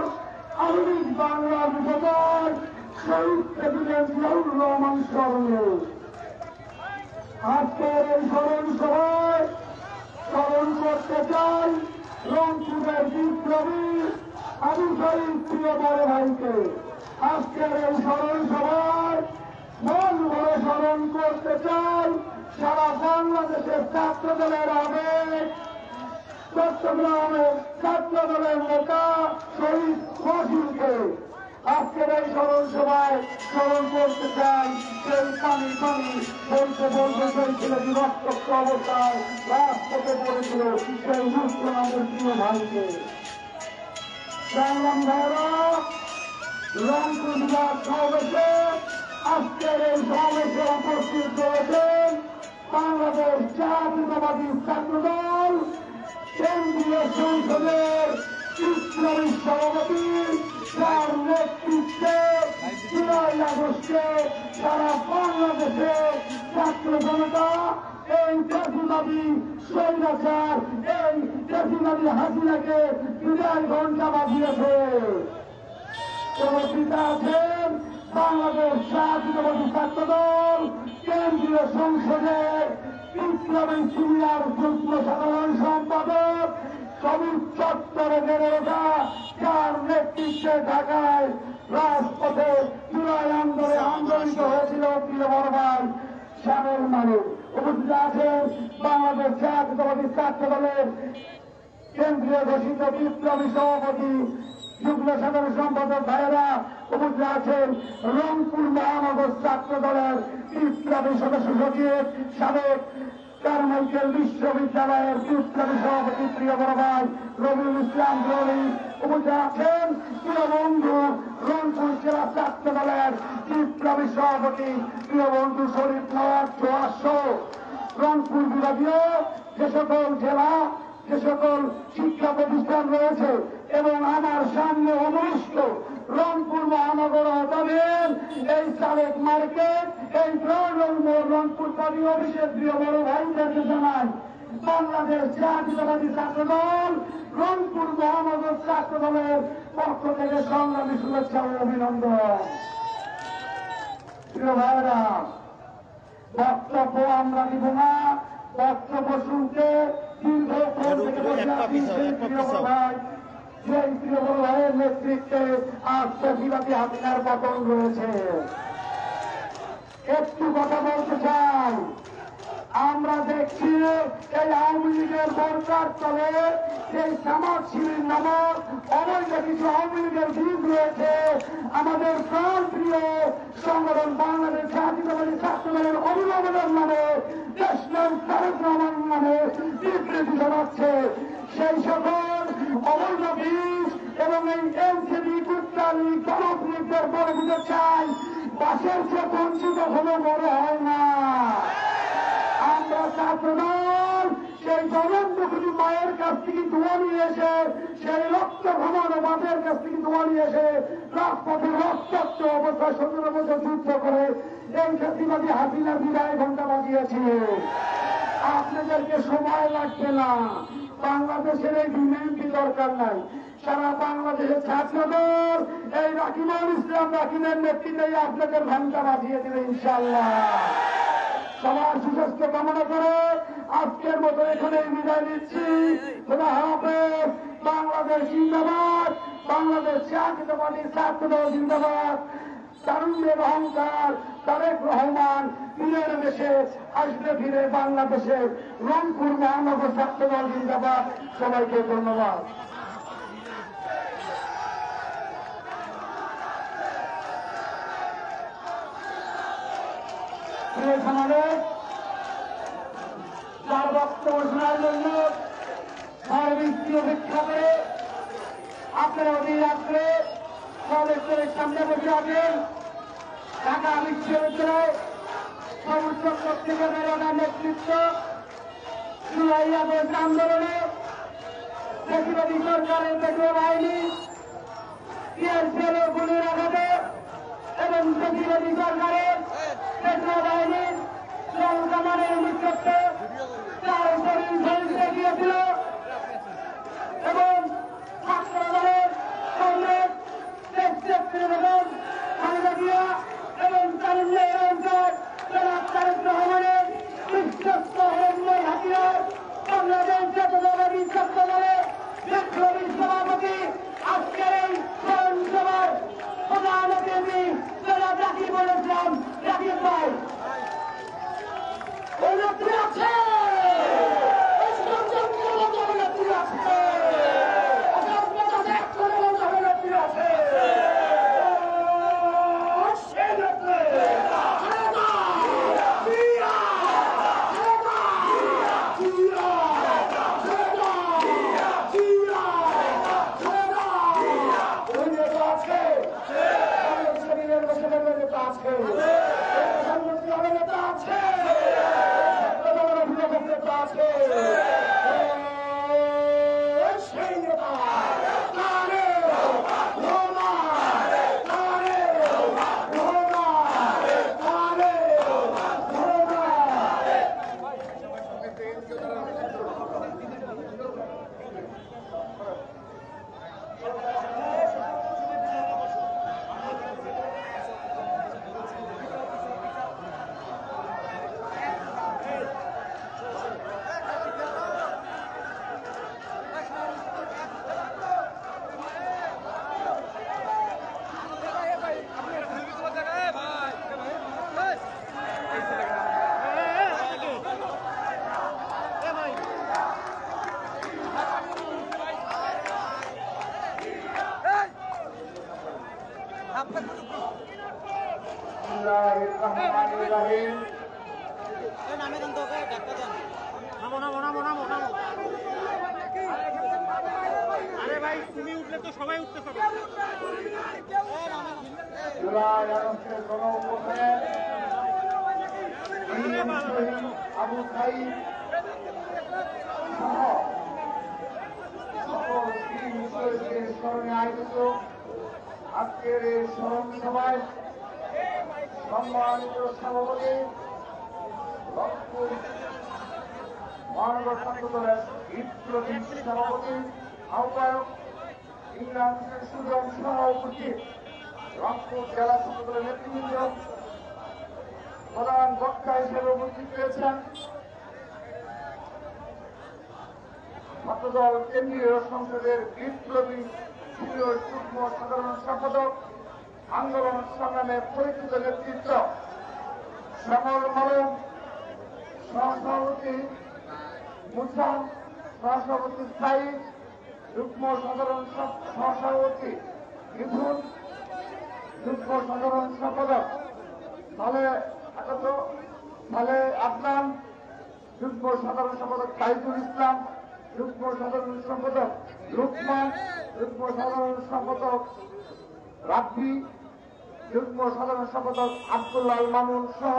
আধুনিক বাংলার রূপকর শহীদ প্রেসিডেন্ট জিয়াউর রহমান স্মরণীয়। আজকের এই স্মরণ সভায় স্মরণ করতে চাই রংপুরের বিপ্লবী আবু সাইদ প্রিয় বড় ভাইকে। আজকের এই স্মরণ সভায় মন ভরে স্মরণ করতে চাই সারা বাংলাদেশের ছাত্র দলের আবেগ, চট্টগ্রামের ছাত্র দলের নেতা শহীদ ওয়াসিমকে। আজকের এই স্মরণ সভায় স্মরণ করতে চাই সেই পানি বলতে বলতে সেই ছেলেটি রক্তাক্ত অবস্থায় রাজপথে পড়েছিল সেই মুসলমানদের প্রিয় ভাইকে। সংগ্রাম ভাইরা, রংপুর বিভাগ সমাবেশে আজকের এই সমাবেশে উপস্থিত রয়েছেন বাংলাদেশ জাতীয়তাবাদী ছাত্র দল কেন্দ্রীয় সংসদের ইসলামী সভাপতি, যার নেতৃত্বে জুলাই আগস্টে সারা বাংলাদেশে ছাত্র জনতা এই জাতীয়তাবাদী স্বৈরাচার, এই জাতীয়তাবাদী হাসিনাকে বিদায় ঘণ্টা বাজিয়েছে। উপস্থিত আছেন বাংলাদেশ জাতীয়তাবাদী ছাত্র দল কেন্দ্রীয় সংসদের বিপ্লবী সিনিয়র যুগ্ম সাধারণ সম্পাদক সমীর চত্বরে বেড়ে ওঠা, যার নেতৃত্বে ঢাকায় রাজপথে জুলাই আন্দোলিত হয়েছিল প্রিয় বড় ভাই শ্যামল মালিক। উপস্থিত আছেন বাংলাদেশ জাতীয়তাবাদী ছাত্র দলের কেন্দ্রীয় ঘোষিত বিপ্লবী সভাপতি যুগ্ম সাধারণ সম্পাদক ভাইয়েরা। উপস্থিত আছেন রংপুর মহানগর ছাত্র দলের বিপ্লবী সদস্য সচিব সাবেক কারমাইকেল বিশ্ববিদ্যালয়ের বিপ্লবী সভাপতি প্রিয় বড় ভাই রবিউল ইসলাম রবি। উপস্থিত আছেন প্রিয় বন্ধু রংপুর জেলা ছাত্র দলের বিপ্লবী সভাপতি প্রিয় বন্ধু শরীফ নওয়াজ জোয়াস। রংপুর বিভাগীয় যে সকল জেলা, যে সকল শিক্ষা প্রতিষ্ঠান রয়েছে এবং আমার সামনে অনুষ্ঠিত রংপুর মহানগর আওতাধীন এই সালেক মার্কেট, এই রংপুর পাবি অফিসের প্রিয় বড় ভাইদেরকে জানাই বাংলাদেশ জাতীয়তাবাদী ছাত্র দল রংপুর মহানগর ছাত্র দলের পক্ষ থেকে সংগ্রামী শুভেচ্ছা ও অভিনন্দন। প্রিয় ভাইরা, বক্তব্য আমরা দিব না, বক্তব্য শুনতে দীর্ঘক্ষণ থেকে সেই প্রিয় বড় ভাইয়ের নেতৃত্বে আজ প্রতিবাদী হাসিনার পতন রয়েছে। একটু কথা বলতে চাই, আমরা দেখছি এই আওয়ামী লীগের সরকার তলে সেই জামাত শিবির নামক অবৈধ কিছু আওয়ামী লীগের বীজ রয়েছে। আমাদের প্রাণ প্রিয় সংগঠন বাংলাদেশ জাতীয়তাবাদী ছাত্রদলের অভিভাবকের নামে দেশ নাম তারেক রহমান নামে বিবৃতি জানাচ্ছে। সেই সকল অবৈধ বীজ এবং এই এনসিপি কুট্টালি জনপ্রিয়দের বলে দিতে চাই, বাসের চেয়ে বঞ্চিত হলে বড় হয় না। আমরা ছাত্রদল সেই জনমুখী মায়ের কাছ থেকে ধোয়া নিয়ে এসে, সেই রক্ত ঘমানো বাপের কাছ থেকে ধোয়া নিয়ে এসে রাজপথে রক্তাক্ত অবস্থায় 17 বছর যুদ্ধ করে এই জাতিবাদী হাসিনার বিদায় ঘন্টা বাজিয়েছি। আপনাদেরকে সময় লাগবে না, বাংলাদেশের এই বিএনপি দরকার নাই, সারা বাংলাদেশের ছাত্রদল এই রাকিবুল ইসলাম রাকিবের নেতৃত্বে আপনাদের ঘন্টা বাজিয়ে দেবে ইনশাআল্লাহ। সবার সুস্বাস্থ্য কামনা করে আজকের মতো এখানে বিদায় নিচ্ছি। খোদা হাফেজ। বাংলাদেশ জিন্দাবাদ, বাংলাদেশ জাতীয়তাবাদী ছাত্রদল জিন্দাবাদ। তারুণ্যের অহংকার তারেক রহমান ফিরে দেশে আসবে, ফিরে বাংলাদেশের রংপুর মহানগর ছাত্রদল জিন্দাবাদ। সবাইকে ধন্যবাদ। তার বক্তব্য শোনার জন্য সর্বৃত্তি অপেক্ষা করে আপনারা অধীর রাত্রে সদস্যের সামনে বসে আছেন। ঢাকা বিশ্ববিদ্যালয় সমস্ত পত্রিকা মেলানোর নেতৃত্ব জুলাই আগস্ট আন্দোলনে প্রতিবাদী সরকারের পেট্রোল বাহিনী টিআরসিএলের গুলির আঘাতে এবং প্রতিবাদী সরকারের পেট্রোল বাহিনীর কামানের নিকটে তার শরীর শরীরে গিয়েছিল এবং ছাত্রদলের কংগ্রেস খালেদা জিয়া এবং তারুণ্যের অঞ্চল জনাব তারেক রহমানের বিশ্বস্ত হরময় হাতিয়ার বাংলাদেশ জাতীয়তাবাদী ছাত্রদলের বিপ্লবী সভাপতি আজকের এই স্মরণ সভার প্রধান অতিথি জনাব রাকিবুল ইসলাম রাকিব ভাই আছে। আরে ভাই তুমি উঠলে তো সবাই উঠতে পারবে। আবু সাইদ স্মরণে আয়োজিত আজকের এই স্মরণ সভায় সম্মানিত সভাপতি রংপুর মহানগর ছাত্রদলের বিপ্লবী সভাপতি আহ্বায়ক ইমরান সুজন সহ উপস্থিত রংপুর জেলা ছাত্রদলের নেতৃবৃন্দ, প্রধান বক্তা হিসেবে উপস্থিত রয়েছেন ছাত্রদল কেন্দ্রীয় সংসদের বিপ্লবী সিনিয়র যুগ্ম সাধারণ সম্পাদক, আন্দোলন সংগ্রামে পরিচিত নেতৃত্ব শ্যামল মালম সহসভাপতি মুসা, সহসভাপতি সাইদ, যুগ্ম সাধারণ সহসভাপতি মিথুন, যুগ্ম সাধারণ সম্পাদক সালে আদনান, যুগ্ম সাধারণ সম্পাদক তাইজুল ইসলাম, যুগ্ম সাধারণ সম্পাদক লুকমান, যুগ্ম সাধারণ সম্পাদক রাব্বি, যুগ্ম সাধারণ সম্পাদক আব্দুল্লাহ মামুন সহ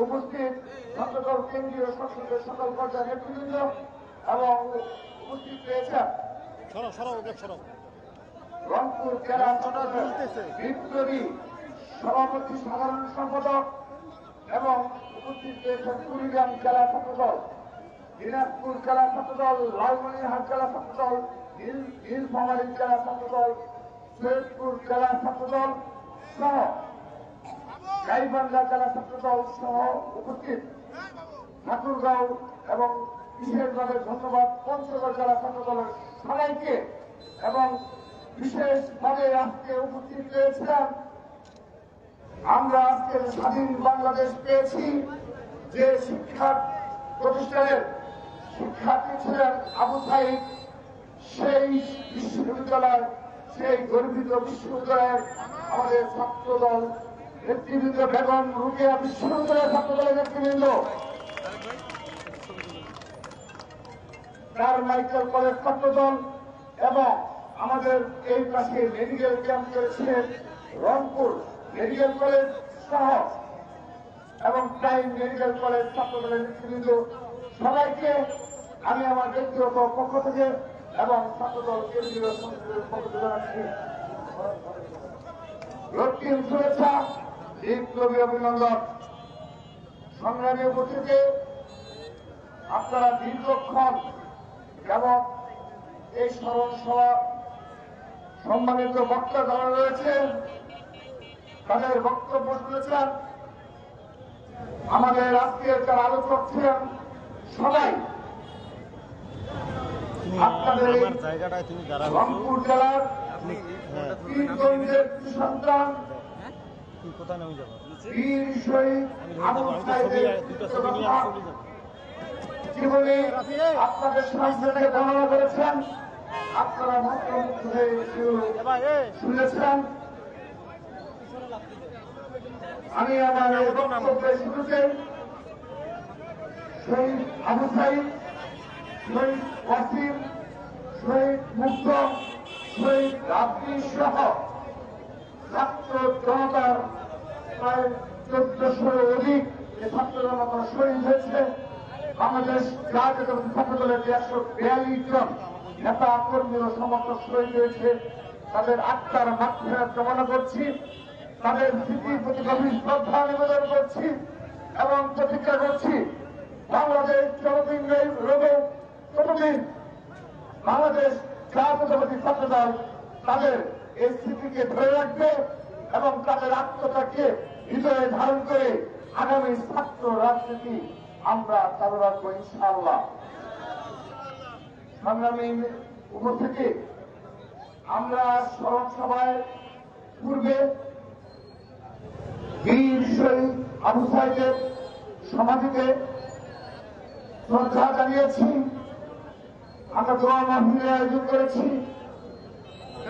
উপস্থিত ছাত্রদল কেন্দ্রীয় সংসদের সকল পর্যায়ের নেতৃবৃন্দ এবং উপস্থিত রয়েছেন রংপুর জেলা বিপ্লবী সভাপতি সাধারণ সম্পাদক এবং উপস্থিত রয়েছেন কুড়িগ্রাম জেলা ছাত্রদল, দিনাজপুর জেলা ছাত্রদল, লালমনিরহাট জেলা ছাত্রদল, নীলফামারী জেলা ছাত্রদল, সৈয়দপুর জেলা ছাত্রদল সহ গাইবান্ধা জেলা ছাত্রদল সহ উপস্থিত ঠাকুরগাঁও এবং বিশেষভাবে ধন্যবাদ পঞ্চগড় জেলা ছাত্রদলের সবাইকে এবং বিশেষভাবে আজকে উপস্থিত রয়েছিলাম। আমরা আজকে স্বাধীন বাংলাদেশ পেয়েছি, যে শিক্ষা প্রতিষ্ঠানের শিক্ষার্থী ছিলেন আবু সাইদ, সেই বিশ্ববিদ্যালয়, সেই গর্বিত বিশ্ববিদ্যালয়ের আমাদের ছাত্রদল নেতৃবৃন্দ, বেগম রুকেয়া বিশ্ববিদ্যালয়ের ছাত্রদলের নেতৃবৃন্দ, কারমাইকেল কলেজ ছাত্রদল এবং আমাদের এই পাশে মেডিকেল ক্যাম্প করেছে রংপুর মেডিকেল কলেজ সহ এবং প্রাইম মেডিকেল কলেজ ছাত্রদলের নেতৃবৃন্দ, সবাইকে আমি আমার ব্যক্তিগত পক্ষ থেকে এবং ছাত্রদল কেন্দ্রীয় সংসদের পক্ষ থেকে জানাচ্ছি রক্তিম শুভেচ্ছা, বিপ্লবী অভিনন্দন। সংগ্রামী উপস্থিতি, আপনারা দীর্ঘক্ষণ এবং এই স্মরণ সভা সম্মানিত বক্তা যারা রয়েছে তাদের বক্তব্য শুনেছেন। আমাদের আজকের যারা আলোচক ছিলেন সবাই আপনাদের রংপুর জেলার পীরগঞ্জের সন্তান বীর শহীদ আবু সাইদের জীবনে আপনাদের সামনে বর্ণনা করেছেন, আপনারা মন্ত্রমুগ্ধ হয়ে শুনেছেন। আমি আমার বক্তব্যের শুরুতে শহীদ আবু সাইদ, শহীদ ওয়াসিম, শহীদ মুগ্ধ, শহীদ রাব্বি সহ ছাত্র জনতার প্রায় 1400 অধিক ছাত্র জনতা শহীদ হয়েছে। বাংলাদেশ জাতীয়তাবাদী ছাত্রদলের 142 জন নেতা কর্মী ও সমর্থক শহীদ হয়েছে। তাদের আত্মার মাগফিরাত কামনা করছি, তাদের স্মৃতির প্রতি গভীর শ্রদ্ধা নিবেদন করছি এবং প্রতিজ্ঞা করছি বাংলাদেশ যতদিন রবে ততদিন বাংলাদেশ জাতীয়তাবাদী ছাত্রদল তাদের এই স্মৃতিকে ধরে রাখবে এবং তাদের আত্মত্যাগকে হৃদয়ে ধারণ করে আগামী ছাত্র রাজনীতি আমরা চালু রাখবো ইনশাআল্লাহ। সংগ্রামী উপস্থিতি, আমরা স্মরণ সভায় পূর্বে বীর শহীদ আবু সাইদের সমাধিতে শ্রদ্ধা জানিয়েছি, আমরা দোয়া মাহফিলের আয়োজন করেছি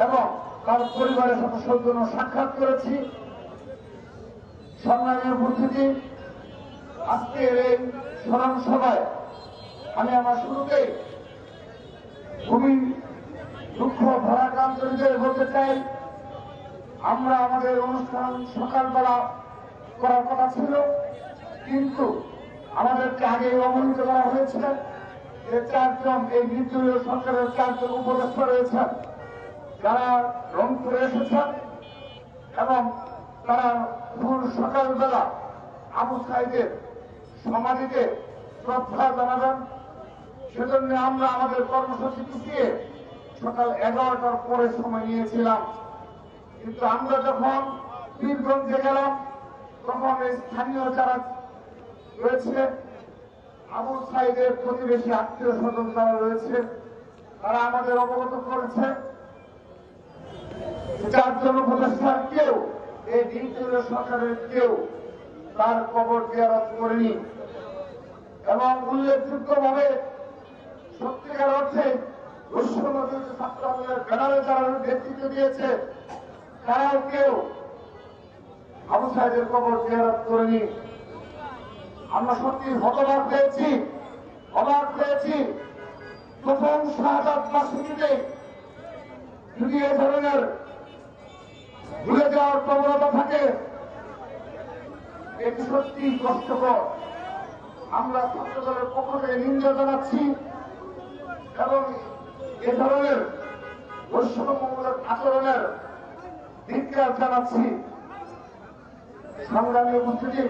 এবং তার পরিবারের সদস্যদের জন্য সাক্ষাৎ করেছি। সংগ্রামী উপস্থিতি, আজকের এই স্মরণ সভায় আমি আমার শুরুতেই খুবই দুঃখ ভারাক্রান্তদের বলতে চাই, আমরা আমাদের অনুষ্ঠান সকালবেলা করার কথা ছিল, কিন্তু আমাদেরকে আগে অবহিত করা হয়েছে যে 4 জন এই নির্দলীয় সরকারের 4 জন উপদেষ্টা রয়েছেন যারা রংপুরে এসেছেন এবং তারা ভোর সকালবেলা আবু সাইদের সমাধিতে শ্রদ্ধা জানাবেন। সেজন্য আমরা আমাদের কর্মসূচি পিছিয়ে সকাল 11টার পরে সময় নিয়েছিলাম, কিন্তু আমরা যখন পীরগঞ্জে গেলাম তখন এই স্থানীয় যারা রয়েছে আবু সাইদের প্রতিবেশী আত্মীয় স্বজন যারা রয়েছে তারা আমাদের অবগত করেছে 4 জন উপদেষ্টার কেউ এই নির্দলীয় সরকারের কেউ তার কবর জিয়ারত করেনি। এবং উল্লেখযোগ্যভাবে সত্যিকার অর্থে বৈষম্যবিরোধী ছাত্র আন্দোলনের ব্যানারে যারা নেতৃত্ব দিয়েছে তারাও কেউ আবু সাইদের কবর জিয়ারত করেনি। আমরা সত্যি হতবাক হয়েছি প্রথম শাহাদাত বার্ষিকীতে যদি এ ধরনের ভুলে যাওয়ার প্রবণতা থাকে এটি সত্যি কষ্টকর। আমরা ছাত্র দলের পক্ষ থেকে নিন্দা জানাচ্ছি এবং এ ধরনের বৈষম্যমূলক আচরণের ধিক্কার জানাচ্ছি। সংগ্রামী উপস্থিতি,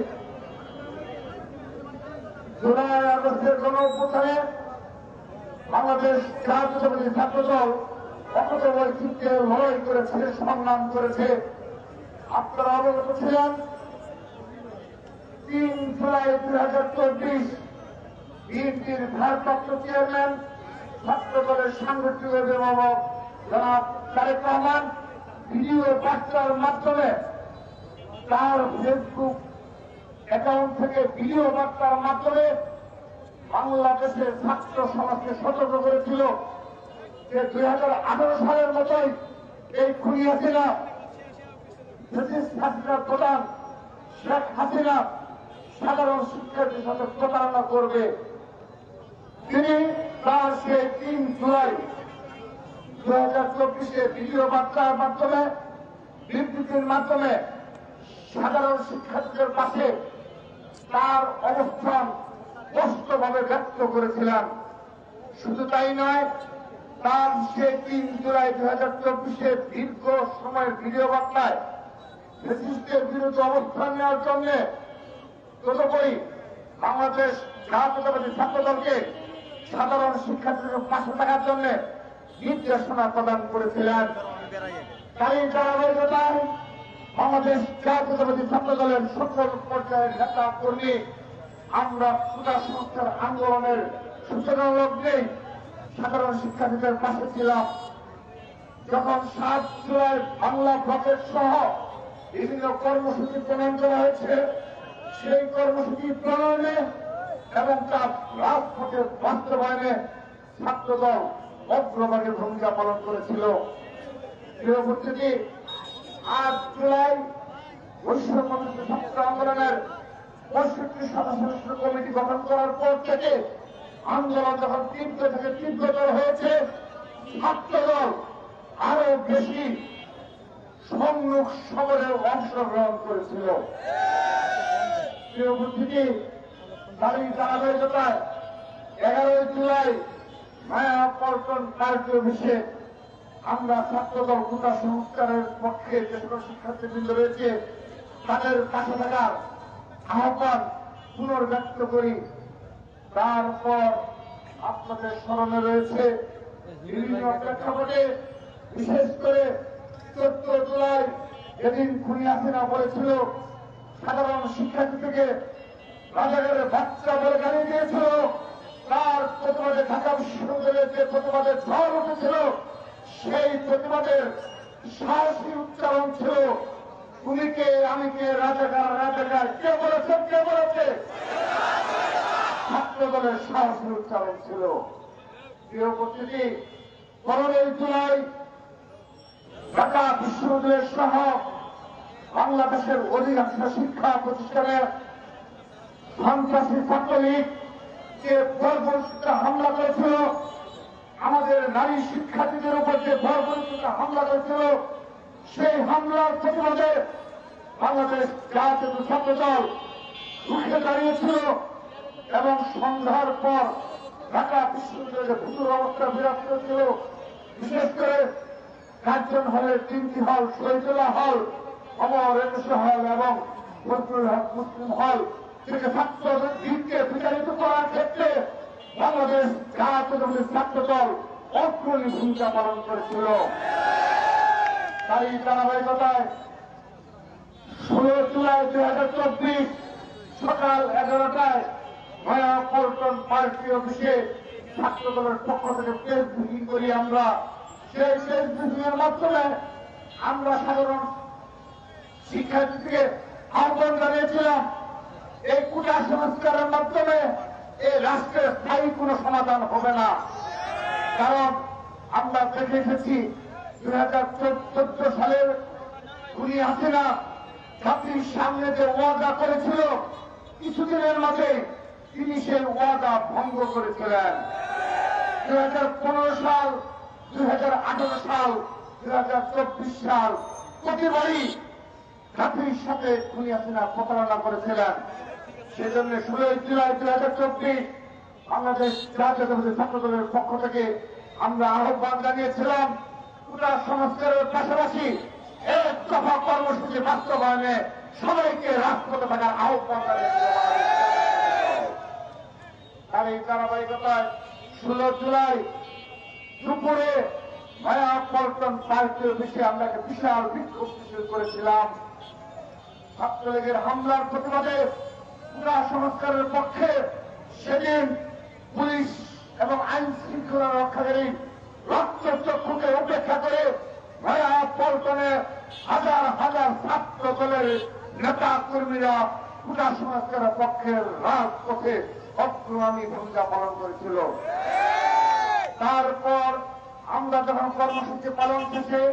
জুলাই আগস্টের গণঅভ্যুত্থানে বাংলাদেশ জাতীয়তাবাদী ছাত্র দল অকত বৈচিত্র্যে লড়াই করেছে, সংগ্রাম করেছে। আপনারা অবগত ছিলেন 3 জুলাই 2024 বিএনপির ভারপ্রাপ্ত চেয়ারম্যান ছাত্র দলের সাংগঠনিক অভিভাবক জনাব তারেক রহমান ভিডিও বার্তার মাধ্যমে তার ফেসবুক অ্যাকাউন্ট থেকে ভিডিও বার্তার মাধ্যমে বাংলাদেশের ছাত্র সমাজকে সতর্ক করেছিল যে 2018 সালের মতোই এই খুনি হাসিনা প্রধান শেখ হাসিনা সাধারণ শিক্ষার্থীর সাথে প্রতারণা করবে। তিনি তার সেই 3 জুলাই 2024 ভিডিও বার্তার মাধ্যমে বিবৃতির মাধ্যমে সাধারণ শিক্ষার্থীদের পাশে তার অবস্থান স্পষ্টভাবে ব্যক্ত করেছিলেন। শুধু তাই নয়, তার সেই 3 জুলাই 2024 দীর্ঘ সময়ের ভিডিও বার্তায় ফ্যাসিস্টের বিরুদ্ধে অবস্থান নেওয়ার জন্য তদুপরি বাংলাদেশ জাতীয়তাবাদী ছাত্র দলকে সাধারণ শিক্ষার্থীদের পাশে থাকার জন্য নির্দেশনা প্রদান করেছিলেন। তারই ধারাবাহিকতায় বাংলাদেশ জাতীয়তাবাদী ছাত্র দলের সকল পর্যায়ের নেতা কর্মী আমরা কোটা সংস্কার আন্দোলনের সূচনা লগ্নেই সাধারণ শিক্ষার্থীদের পাশে ছিলাম। যখন 7 জুলাই বাংলা ব্লকের সহ বিভিন্ন কর্মসূচি প্রণয়ন করা হয়েছে, সেই কর্মসূচি প্রণয়নে এবং তার রাজপথের বাস্তবায়নে ছাত্রদল অগ্রভাগে ভূমিকা পালন করেছিল। প্রিয় উপস্থিতি, 8 জুলাই বৈষম্যবিরোধী ছাত্র আন্দোলনের 65 সদস্য কমিটি গঠন করার পর থেকে আন্দোলন যখন তীব্র থেকে তীব্রতর হয়েছে, ছাত্রদল আরো বেশি সম্মুখ সমরে অংশগ্রহণ করেছিল। প্রিয় উপস্থিতি, তারই ধারাবাহিকতায় 11 জুলাই নয়াপল্টন পার্টি অফিসে আমরা ছাত্রদল কোটা সংস্কারের পক্ষে যে সকল শিক্ষার্থীবৃন্দ রয়েছে তাদের পাশে থাকার আহ্বান পুনর্ব্যক্ত করি। তারপর আপনাদের স্মরণে রয়েছে বিভিন্ন প্রেক্ষাপটে, বিশেষ করে 14 জুলাই যেদিন খুনি হাসিনা বলেছিল সাধারণ শিক্ষার্থী থেকে রাজাকারের বাচ্চা বলে গালি দিয়েছিল, তার প্রতিবাদে ঢাকা বিশ্ববিদ্যালয়ের যে প্রতিবাদের ঝড় উঠেছিল, সেই প্রতিবাদের সাহসী উচ্চারণ ছিল তুমিকে আমিকে রাজাকার রাজাকার। কে বলেছে? ছাত্র দলের সাহসী উচ্চারণ ছিল। প্রিয় উপস্থিতি, 15 জুলাই ঢাকা বিশ্ববিদ্যালয় সহ বাংলাদেশের অধিকাংশ শিক্ষা প্রতিষ্ঠানে সন্ত্রাসী ছাত্রলীগ যে বর্বরচিত হামলা করেছিল, আমাদের নারী শিক্ষার্থীদের উপর যে বর্বরচিত হামলা করেছিল, সেই হামলার প্রতিবাদে বাংলাদেশ জাতীয় ছাত্র দল রুখে দাঁড়িয়েছিল এবং সন্ধ্যার পর ঢাকা বিশ্ববিদ্যালয়ের ভুতুর অবস্থা বিরাজ করেছিল। বিশেষ করে কার্জন হলের 3টি হল, শহীদুল্লাহ হল, অমর একুশে হল এবং ফজলুল হক মুসলিম হল থেকে ছাত্রদের দিনকে বিতাড়িত করার ক্ষেত্রে বাংলাদেশ জাতীয়তাবাদী ছাত্র দল অগ্রণী ভূমিকা পালন করেছিল। তারই ধারাবাহিকতায় 16 জুলাই 2024 সকাল 11টায় নয়াপল্টন পার্টি অফিসে ছাত্র দলের পক্ষ থেকে প্রেস ব্রিফিং করি আমরা। সেই প্রেস ব্রিফিং এর মাধ্যমে আমরা সাধারণ শিক্ষার্থীকে আহ্বান জানিয়েছিলাম এই কোটা সংস্কারের মাধ্যমে এই রাষ্ট্রের স্থায়ী কোনো সমাধান হবে না। কারণ আমরা দেখে এসেছি 2014 সালের খুনি হাসিনা জাতির সামনে যে ওয়াদা করেছিল কিছুদিনের মাঝে তিনি সেই ওয়াদা ভঙ্গ করেছিলেন। 2015 সাল, 2018 সাল, 2024 সাল প্রতিবারই জাতির সাথে খুনি হাসিনা প্রতারণা করেছিলেন। সেজন্য 16 জুলাই 2024 বাংলাদেশ জাতীয়তাবাদী ছাত্র দলের পক্ষ থেকে আমরা আহ্বান জানিয়েছিলাম কোটা সংস্কারের পাশাপাশি এক দফা কর্মসূচি বাস্তবায়নে সবাইকে রাজপথে থাকার আহ্বান জানিয়েছিলাম। আর এই ধারাবাহিকতায় 16 জুলাই দুপুরে মায়া পল্টন পার্কের বিষয়ে আমরা একটা বিশাল বিক্ষোভ মিছিল করেছিলাম। ছাত্রলীগের হামলার প্রতিবাদে কোটা সংস্কারের পক্ষে সেদিন পুলিশ এবং আইন শৃঙ্খলা রক্ষাকারী রক্তচক্ষুকে উপেক্ষা করে মায়া পল্টনে হাজার হাজার ছাত্র দলের নেতা কর্মীরা কোটা সংস্কারের পক্ষের রাজপথে অগ্রগামী ভূমিকা পালন করেছিল। তারপর আমরা যখন কর্মসূচি পালন শেষে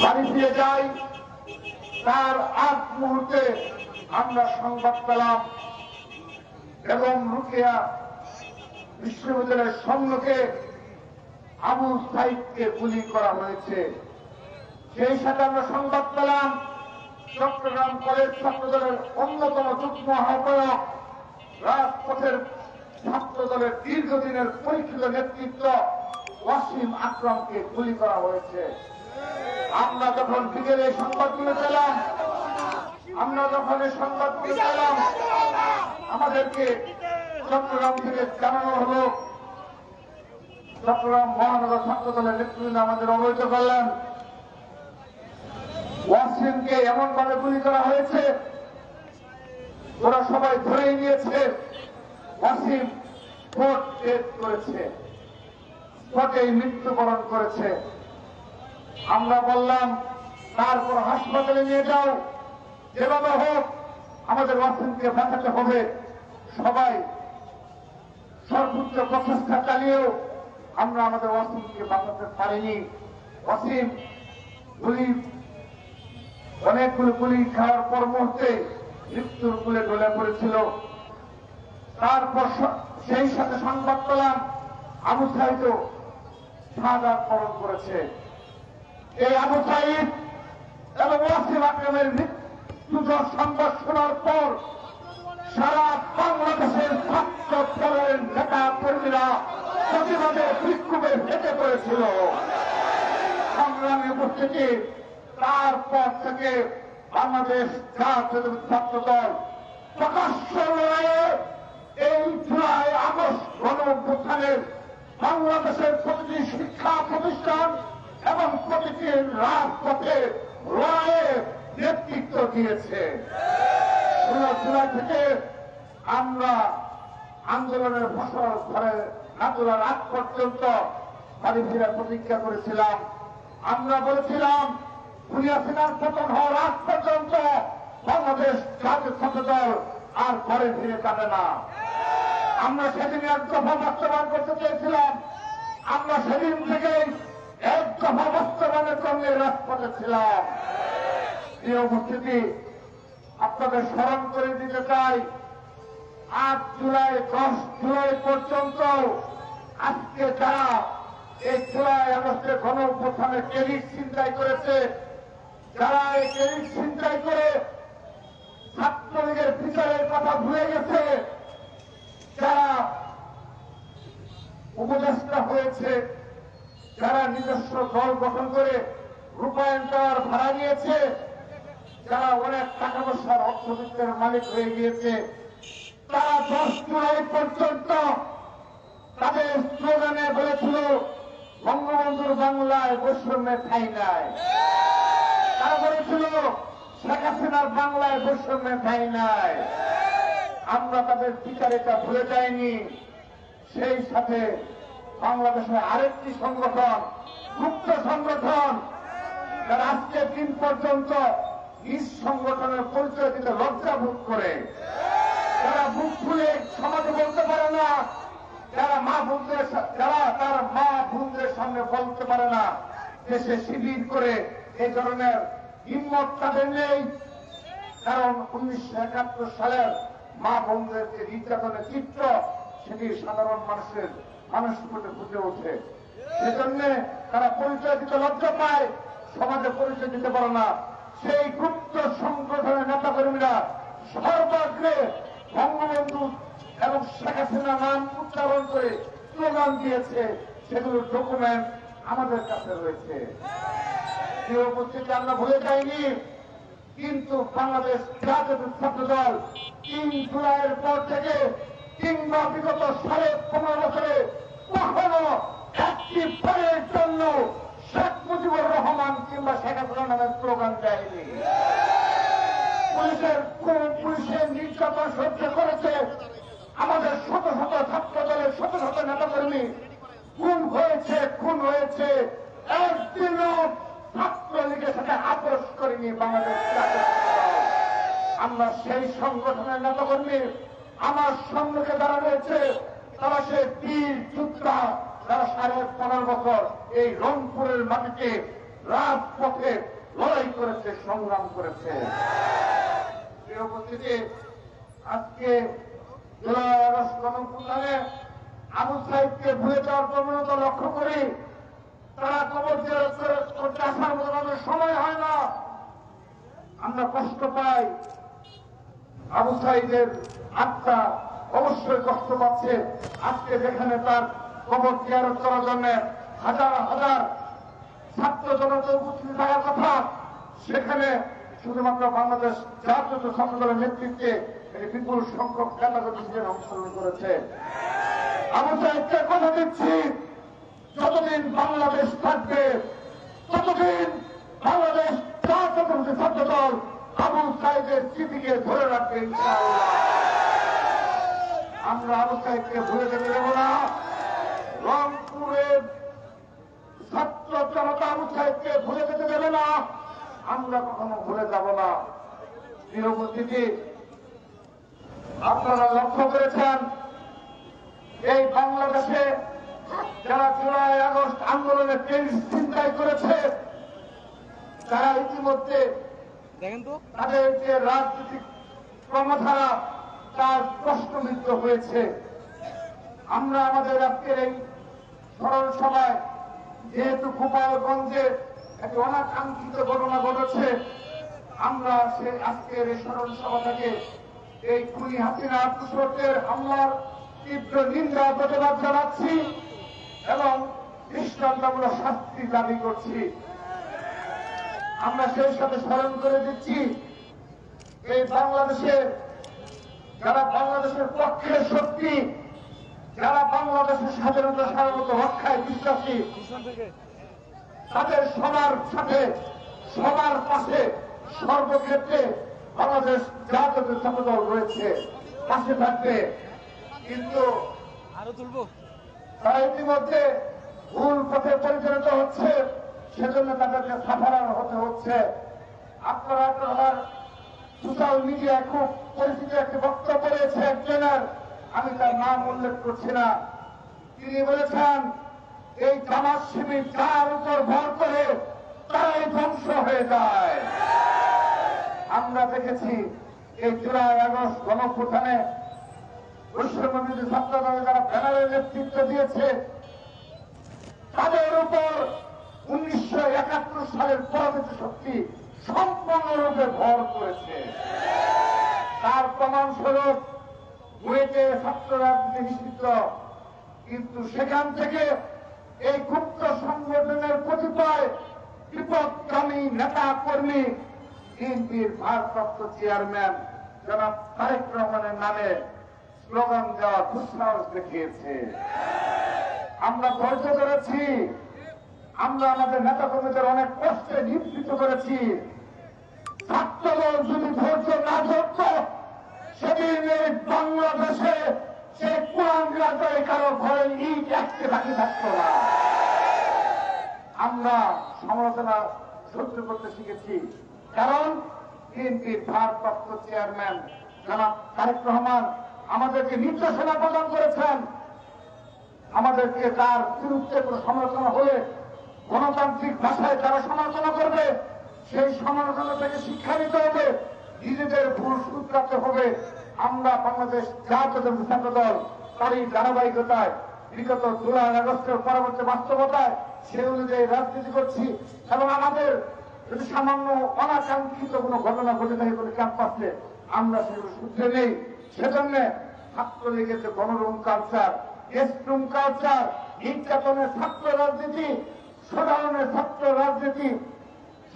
বাড়ি ফিরে যাই তার আগ মুহূর্তে আমরা সংবাদ পেলাম এবং রুকেয়া বিশ্ববিদ্যালয়ের সম্মুখে আবু সাইদকে গুলি করা হয়েছে। সেই সাথে আমরা সংবাদ পেলাম চট্টগ্রাম কলেজ ছাত্রদলের অন্যতম যুগ্ম আহ্বায়ক রাজপথের ছাত্র দলের দীর্ঘদিনের পরীক্ষিত নেতৃত্ব ওয়াসিম আকরামকে গুলি করা হয়েছে। আমরা যখন বিকেলে এই সংবাদগুলো পেলাম আমাদেরকে চট্টগ্রাম থেকে জানানো হলো, চট্টগ্রাম মহানগর ছাত্র দলের নেতৃবৃন্দ আমাদের অবহিত করলেন ওয়াসিমকে এমন ভাবে গুলি করা হয়েছে ওরা সবাই ধরেই নিয়েছে ওয়াসিম স্পট ডেথ করেছে, স্পটেই মৃত্যুবরণ করেছে। আমরা বললাম তারপর হাসপাতালে নিয়ে যাও, যেভাবে হোক আমাদের ওয়াসিমকে বাঁচাতে হবে। সবাই সর্বোচ্চ প্রচেষ্টা চালিয়েও আমরা আমাদের ওয়াসিমকে বাঁচাতে পারিনি। ওয়াসিম অনেকগুলো গুলি খাওয়ার পর মুহূর্তে মৃত্যুর কুলে ঢলে পড়েছিল। তারপর সেই সাথে সংবাদ পেলাম আবু সাইদও শাহাদাত বরণ করেছে। এই আবু সাইদ এবং ওয়াসিম আকরামের মৃত্যুর সংবাদ শোনার পর সারা বাংলাদেশের ছাত্র দলের নেতা কর্মীরা প্রতিবাদে বিক্ষোভে ফেটে পড়েছিল। সংগ্রামী উপস্থিতি তারপর থেকে বাংলাদেশ জাতীয়তাবাদী ছাত্র দল প্রকাশ্য লড়াইয়ে এই জুলাই আগস্ট গণঅভ্যুত্থানের বাংলাদেশের প্রতিটি শিক্ষা প্রতিষ্ঠান এবং প্রতিটি রাজপথে লড়াইয়ে নেতৃত্ব দিয়েছে। 16 জুলাই থেকে আমরা আন্দোলনের ফসল ঘরে না তোলার আগ পর্যন্ত বাড়ি ফিরে প্রতিজ্ঞা করেছিলাম। আমরা বলেছিলাম খুনি হাসিনার পতন হওয়ার আগ পর্যন্ত বাংলাদেশ জাতীয় ছাত্র দল আর ঘরে ফিরে যাবে না। আমরা সেদিন এক দফা বাস্তবায়ন করতে চেয়েছিলাম। আমরা সেদিন থেকে এক দফা বাস্তবায়নের জন্য রাজপথে ছিলাম। এই উপস্থিতি আপনাদের স্মরণ করে দিতে চাই 8 জুলাই 10 জুলাই পর্যন্ত আজকে যারা এই জুলাই আগস্টে গণঅভ্যুত্থানে ক্রেডিট ছিনতাই করেছে, যারা এই ক্রেডিট ছিনতাই করে ছাত্রলীগের বিচারের কথা ভুলে গেছে, যারা উপদেষ্টা হয়েছে, যারা নিজস্ব দল গঠন করে রূপায়ণ করার ভাড়া নিয়েছে, যারা অনেক টাকা পয়সার অর্থবিত্তের মালিক হয়ে গিয়েছে, তারা 10 জুলাই পর্যন্ত তাদের স্লোগানে বলেছিল বঙ্গবন্ধুর বাংলায় বৈষম্যের ঠাঁই নাই। তারা বলেছিল শেখ হাসিনার বাংলায় বৈষম্যের ঠাঁই নাই। আমরা তাদের বিচারিতা ভুলে যাইনি। সেই সাথে বাংলাদেশের আরেকটি সংগঠন, গুপ্ত সংগঠন, যারা আজকের দিন পর্যন্ত নিজ সংগঠনের পরিচয় দিতে লজ্জা বোধ করে, যারা বুক খুলে সমাজে বলতে পারে না, যারা তার মা বোনদের সামনে বলতে পারে না, দেশে শিবির করে এই ধরনের হিম্মত তাদের নেই। কারণ 1971 সালের মা বোনদের যে নির্যাতনের চিত্র, সেটি সাধারণ মানুষের মধ্যে ফুটে ওঠে। সেজন্য তারা পরিচয় দিতে লজ্জা পায়, সমাজে পরিচয় দিতে পারে না। সেই গুপ্ত সংগঠনের নেতাকর্মীরা সর্বাগ্রে বঙ্গবন্ধু এবং শেখ হাসিনার নাম উচ্চারণ করে স্লোগান দিয়েছে, সেগুলোর ডকুমেন্ট আমাদের কাছে রয়েছে। যে উপস্থিতি আমরা ভুলে যাইনি, কিন্তু বাংলাদেশ জাতীয় ছাত্র দল 3 জুলাইয়ের পর থেকে কিংবা বিগত 15.5 বছরে কখনো একটি ভোটের জন্য শেখ মুজিবুর রহমান কিংবা শেখ হাসিনা নামের স্লোগান দেয়নি। পুলিশের নির্যাতন সহ্য করেছে আমাদের শত শত ছাত্র দলের শত শত নেতাকর্মী, খুন হয়েছে, একদিনও ছাত্রলীগের সাথে আপোষ করেনি বাংলাদেশ জাতীয় ছাত্র দল। আমরা সেই সংগঠনের নেতাকর্মী, আমার সম্মুখে যারা রয়েছে তারা সে বীর যোদ্ধা, যারা 15.5 বছর এই রংপুরের মাটিতে রাজপথে লড়াই করেছে, সংগ্রাম করেছে। এই উপস্থিতি আজকে জুলাই আগস্ট গণঅভ্যুত্থানে আবু সাইদকে ভুলে যাওয়ার প্রবণতা লক্ষ্য করি। তারা কবর জিয়ারত করতে আসার মতো আমাদের সময় হয় না। আমরা কষ্ট পাই, আবু সাইদের আত্মা অবশ্যই কষ্ট পাচ্ছে। আজকে যেখানে তার কবর জিয়ারত করার জন্য হাজার হাজার ছাত্র জনতা উপস্থিত থাকার কথা, সেখানে শুধুমাত্র বাংলাদেশ জাতীয় ছাত্র দলের নেতৃত্বে বিপুল সংখ্যক নেতাকর্মী অংশগ্রহণ করেছে। আবু সাইদকে কথা দিচ্ছি, যতদিন বাংলাদেশ থাকবে ততদিন বাংলাদেশ জাতীয় ছাত্র দল আবু সাইদের স্মৃতিকে ধরে রাখবে ইনশাআল্লাহ। আমরা আবু সাইদকে ভুলে যেতে দেব না। রংপুরের ছাত্র জনতা আবু সাইদকে ভুলে যেতে দেবে না, আমরা কখনো ভুলে যাব না। প্রিয় উপস্থিতি, আপনারা লক্ষ্য করেছেন এই বাংলাদেশে যারা জুলাই আগস্ট আন্দোলনে চিন্তাই করেছে, তারা ইতিমধ্যে তাদের যে রাজনৈতিক কর্মধারা তার প্রশ্নবিদ্ধ হয়েছে। আমরা আমাদের আজকের এই স্মরণ সভায়, যেহেতু গোপালগঞ্জে একটি অনাকাঙ্ক্ষিত ঘটনা ঘটেছে, আমরা আজকের এই স্মরণ সভা থেকে এই খুনি হাসিনা তুষকের হামলার তীব্র নিন্দা প্রতিবাদ জানাচ্ছি এবং দৃষ্টান্তমূলক শাস্তি দাবি করছি। আমরা সেই সাথে স্মরণ করে দিচ্ছি, এই বাংলাদেশের যারা বাংলাদেশের পক্ষের শক্তি, যারা বাংলাদেশের স্বাধীনতা সার্বভৌমত্ব রক্ষায় বিশ্বাসী, তাদের সবার সাথে সবার পাশে সর্বক্ষেত্রে বাংলাদেশ জাতীয় ছাত্র দল রয়েছে, পাশে থাকবে। কিন্তু তারা ইতিমধ্যে ভুল পথে পরিচালিত হচ্ছে, সেজন্য তাদেরকে সাধারণ হতে হচ্ছে। আপনারা আমার সোশ্যাল মিডিয়ায় খুব পরিচিত একটি বক্তব্য রয়েছে একজনের, আমি তার নাম উল্লেখ করছি না। তিনি বলেছেন এই জামাত শিবির যার উপর ভর করে তারাই ধ্বংস হয়ে যায়। আমরা দেখেছি এই জুলাই আগস্ট গণঅভ্যুত্থানে বৈষম্যবিরোধী ছাত্র দল যারা ব্যানারের নেতৃত্ব দিয়েছে, তাদের উপর 1971 সালের পরবর্তী শক্তি সম্পূর্ণরূপে ভর করেছে। তার প্রমাণস্বরূপ বুয়েটে ছাত্র রাজনীতি নিষিদ্ধ, কিন্তু সেখান থেকে এই গুপ্ত সংগঠনের কতিপয় বিপদগামী নেতা কর্মী বিএনপির ভারপ্রাপ্ত চেয়ারম্যান জনাব তারেক রহমানের নামে স্লোগান দেওয়ার দুঃসাহস দেখিয়েছে। আমরা ধৈর্য ধরেছি, আমরা আমাদের নেতা কর্মীদের অনেক কষ্টে নিবৃত করেছি। ছাত্রদল যদি ধৈর্য না ধরত, সেদিন এই বাংলাদেশে সে কোরআন রাজায় কারো ঘরে ইট একটি বাকি থাকতো না। আমরা সমালোচনা সহ্য করতে শিখেছি, কারণ বিএনপির ভারপ্রাপ্ত চেয়ারম্যান জনাব তারেক রহমান আমাদেরকে নির্দেশনা প্রদান করেছেন, আমাদেরকে তার বিরুদ্ধে কোনো সমালোচনা হলে গণতান্ত্রিক ভাষায় যারা সমালোচনা করবে সেই সমালোচনা থেকে শিক্ষা নিতে হবে, নিজেদের ভুল শুধরাতে হবে। আমরা বাংলাদেশ জাতীয়তাবাদী ছাত্র দল তারই ধারাবাহিকতায় বিগত জুলাই আগস্টের পরবর্তী বাস্তবতায় সে অনুযায়ী রাজনীতি করছি এবং আমাদের যদি সামান্য অনাকাঙ্ক্ষিত কোনো ঘটনা ঘটে থাকে কোনো ক্যাম্পাসে আমরা সেগুলো শুধরে নেই। সেজন্য ছাত্রলীগের যে গণরুম কালচার, গেস্টরুম কালচার, নির্যাতনের ছাত্র রাজনীতি, সাধারণের ছাত্র রাজনীতি,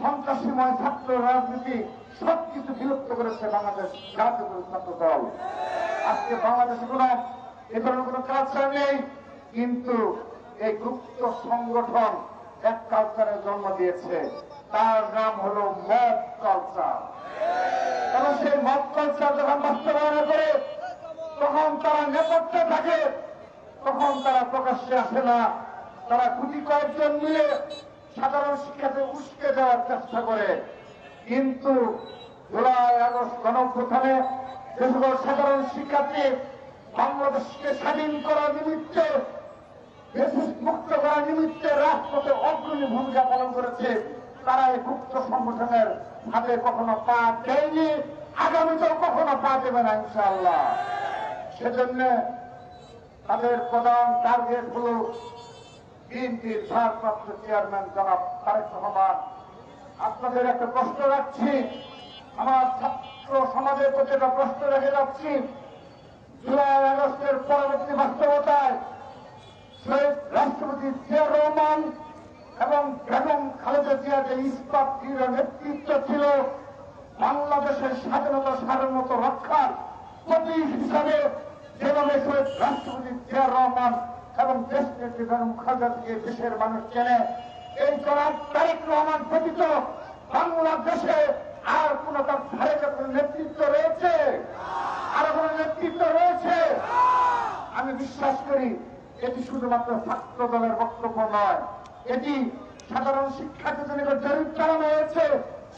সন্ত্রাসীময় ছাত্র রাজনীতি সবকিছু বিলুপ্ত করেছে বাংলাদেশ জাতীয়তাবাদী ছাত্র দল। আজকে বাংলাদেশে এ ধরনের কোনো কালচার নেই, কিন্তু এই গুপ্ত সংগঠন এক কালচারের জন্ম দিয়েছে, তার নাম হলো মব কালচার। এবং সেই মব কালচার যখন বাস্তবায়ন করে তখন তারা নেপথ্যে থাকে, তখন তারা প্রকাশ্যে আসে না, তারা গুটি কয়েকজন মিলে সাধারণ শিক্ষার্থী উস্কে দেওয়ার চেষ্টা করে। কিন্তু জুলাই আগস্ট গণঅভ্যুত্থানে যে সকল সাধারণ শিক্ষার্থী বাংলাদেশকে স্বাধীন করার নিমিত্তে, মুক্ত করার নিমিত্তে রাজপথে অগ্রণী ভূমিকা পালন করেছে, তারা এই গুপ্ত সংগঠনের হাতে কখনো পা দেয়নি, আগামীতেও কখনো পা দেবে না ইনশাআল্লাহ। সেজন্য তাদের প্রধান টার্গেট হল বিএনপির ভারপ্রাপ্ত চেয়ারম্যান জনাব তারেক রহমান। আপনাদের একটা প্রশ্ন রাখছি, আমার ছাত্র সমাজের প্রতি একটা প্রশ্ন রেখে যাচ্ছি। জুলাই আগস্টের পরবর্তী বাস্তবতায় শহীদ রাষ্ট্রপতি জিয়াউর রহমান এবং বেগম খালেদা জিয়ার যে ইস্পাত দৃঢ় নেতৃত্ব ছিল, বাংলাদেশের স্বাধীনতা সার্বভৌমত্ব রক্ষার প্রতীক হিসাবে যেভাবে শহীদ রাষ্ট্রপতি জিয়াউর রহমান এবং দেশ নেত্রী বেগম খালেদা জিয়াকে দেশের মানুষ চেনে, এই জনাব তারেক রহমান ব্যতীত বাংলাদেশে আর কোন তার ধারে কোন নেতৃত্ব রয়েছে? আর কোন নেতৃত্ব রয়েছে? আমি বিশ্বাস করি এটি শুধুমাত্র ছাত্র দলের বক্তব্য নয়, এটি সাধারণ শিক্ষার্থীদের নিকট জরিপ চালানো হয়েছে,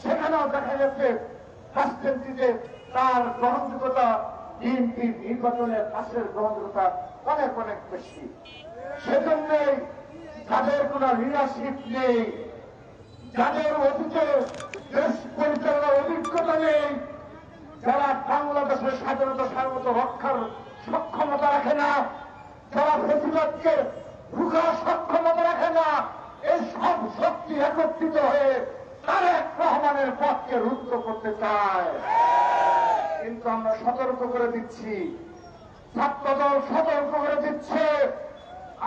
সেখানেও দেখা গেছে রাজনীতিতে তার গ্রহণযোগ্যতা বিএনপি নির্বাচনের পাশের গ্রহণযোগ্যতা অনেক অনেক বেশি। সেজন্যই যাদের কোন লিডারশিপ নেই, যাদের অতীতে দেশ পরিচালনার অভিজ্ঞতা নেই, যারা বাংলাদেশের স্বাধীনতা সার্বভৌমত্ব রক্ষার সক্ষমতা রাখে না, যারা ফেসিবাদকে রুখার সক্ষমতা রাখে না, এই সব শক্তি একত্রিত হয়ে তারেক রহমানের পথকে রুদ্ধ করতে চায়। কিন্তু আমরা সতর্ক করে দিচ্ছি, ছাত্রদল সতর্ক করে দিচ্ছে,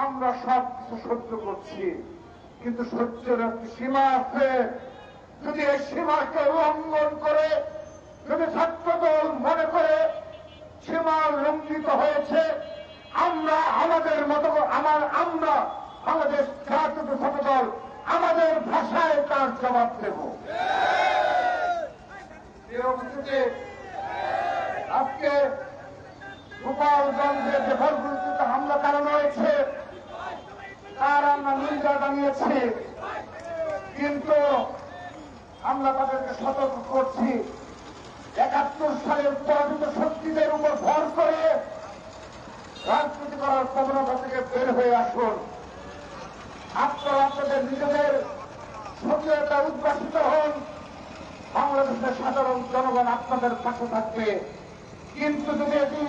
আমরা সব কিছু সহ্য করছি, কিন্তু সহ্যের একটি সীমা আছে। যদি এই সীমাকে উল্লঙ্ঘন করে, যদি ছাত্রদল মনে করে সীমা লঙ্ঘিত হয়েছে, আমরা আমাদের মতো আমরা বাংলাদেশ জাতীয় ছাত্রদল আমাদের ভাষায় তার জবাব দেব। আজকে গোপালগঞ্জের যে ভরপুরীতে হামলা চালানো হয়েছে তার আমরা নিন্দা জানিয়েছি, কিন্তু আমরা তাদেরকে সতর্ক করছি ৭১ সালের পরাজিত শক্তিদের উপর ভর করে রাজনীতি করার প্রবণতা থেকে বের হয়ে আসুন। আপনারা আপনাদের নিজেদের সক্রিয়তা উদ্ভাসিত হন, বাংলাদেশের সাধারণ জনগণ আপনাদের পাশে থাকবে। কিন্তু যদি এটি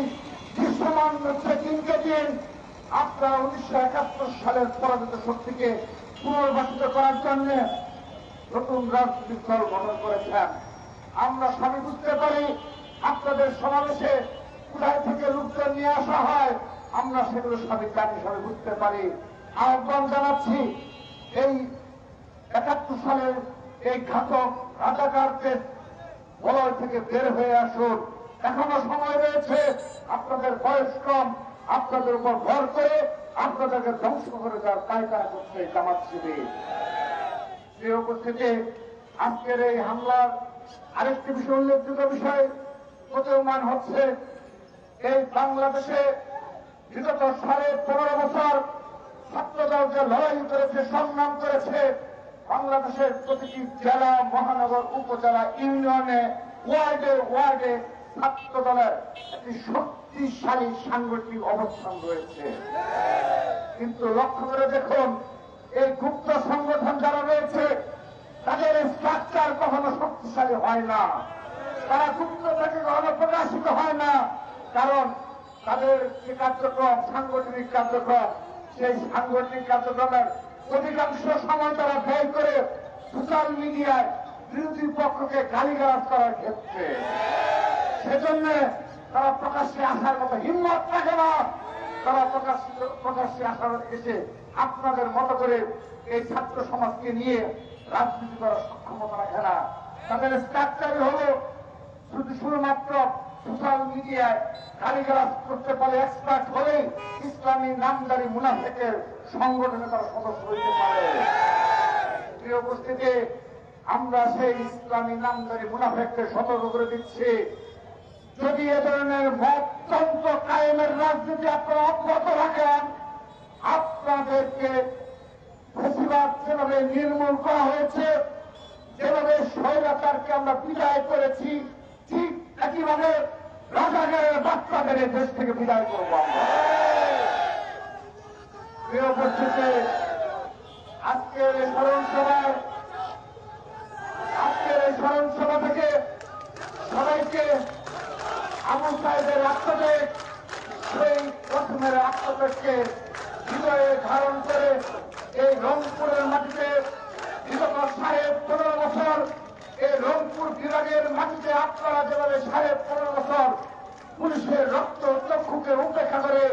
দৃশ্যমান হচ্ছে দিনকে দিন, আপনারা ১৯৭১ সালের পরাজিত শক্তিকে পুনর্বাসিত করার জন্য নতুন রাজনৈতিক দল গঠন করেছেন। আমরা সবই বুঝতে পারি আপনাদের সমাবেশে কোথায় থেকে লোকজন নিয়ে আসা হয়, আমরা সেগুলো সবই জানি, সবই বুঝতে পারি। আহ্বান জানাচ্ছি এই ৭১ সালের এই ঘাতক রাজাকারদের বলয় থেকে বের হয়ে আসুন, এখনো সময় রয়েছে। আপনাদের বয়স কম, আপনাদের উপর ভর করে আপনাদেরকে ধ্বংস করে দেওয়ার পায়তারা করছে জামাত শিবির। যে উপস্থিতি আজকের এই হামলার আরেকটি বিষয় উল্লেখযোগ্য বিষয় প্রতীয়মান হচ্ছে, এই বাংলাদেশে বিগত ১৫.৫ বছর ছাত্রদল যে লড়াই করেছে, সংগ্রাম করেছে, বাংলাদেশের প্রতিটি জেলা, মহানগর, উপজেলা, ইউনিয়নে, ওয়ার্ডে ওয়ার্ডে ছাত্র দলের একটি শক্তিশালী সাংগঠনিক অবস্থান রয়েছে। কিন্তু লক্ষ্য করে দেখুন, এই গুপ্ত সংগঠন যারা রয়েছে তাদের স্ট্রাকচার কখনো শক্তিশালী হয় না, তারা গুপ্ত থেকে কখনো প্রকাশিত হয় না। কারণ তাদের যে কার্যক্রম, সাংগঠনিক কার্যক্রম, সেই সাংগঠনিক কার্যক্রমের অধিকাংশ সময় তারা ব্যয় করে সোশ্যাল মিডিয়ায় বিরোধী পক্ষকে গালিগালাজ করার ক্ষেত্রে। সেজন্য তারা প্রকাশ্যে আসার মতো হিম্মত রাখে না। তারা প্রকাশ্যে আসার এসে আপনাদের মতো করে এই ছাত্র সমাজকে নিয়ে রাজনীতি করার সক্ষমতা রাখে না। তাদের স্ট্রাকচারই হলো শুধুমাত্র সোশ্যাল মিডিয়ায় গালিগালাজ করতে পারে এক্সপার্ট হলেই ইসলামী নামদারি মুনাফিকের সংগঠনে তারা সদস্য হইতে পারে। প্রিয় উপস্থিতি, আমরা সেই ইসলামী নামদারি মুনাফিককে সতর্ক করে দিচ্ছি, যদি এ ধরনের মততন্ত্র কায়েমের রাজনীতি আপনারা অব্যাহত রাখেন, আপনাদেরকে ফেসিবাদ যেভাবে নির্মূল করা হয়েছে, যেভাবে স্বৈরাচারকে আমরা বিদায় করেছি, ঠিক একইভাবে রাজাকারের বাচ্চাদের এই দেশ থেকে বিদায় করব আমরা। প্রিয় উপস্থিতি, আজকের এই স্মরণ সভা থেকে সবাইকে আবু সাহেবের আত্মত্যাগ, সেই প্রথমের আত্মত্যাগকে হৃদয়ে ধারণ করে এই রংপুরের মাটিতে বিগত 15.5 বছর এই রংপুর বিভাগের মাটিতে আপনারা যেভাবে 15.5 বছর পুলিশের রক্ত চক্ষুকে উপেক্ষা করে,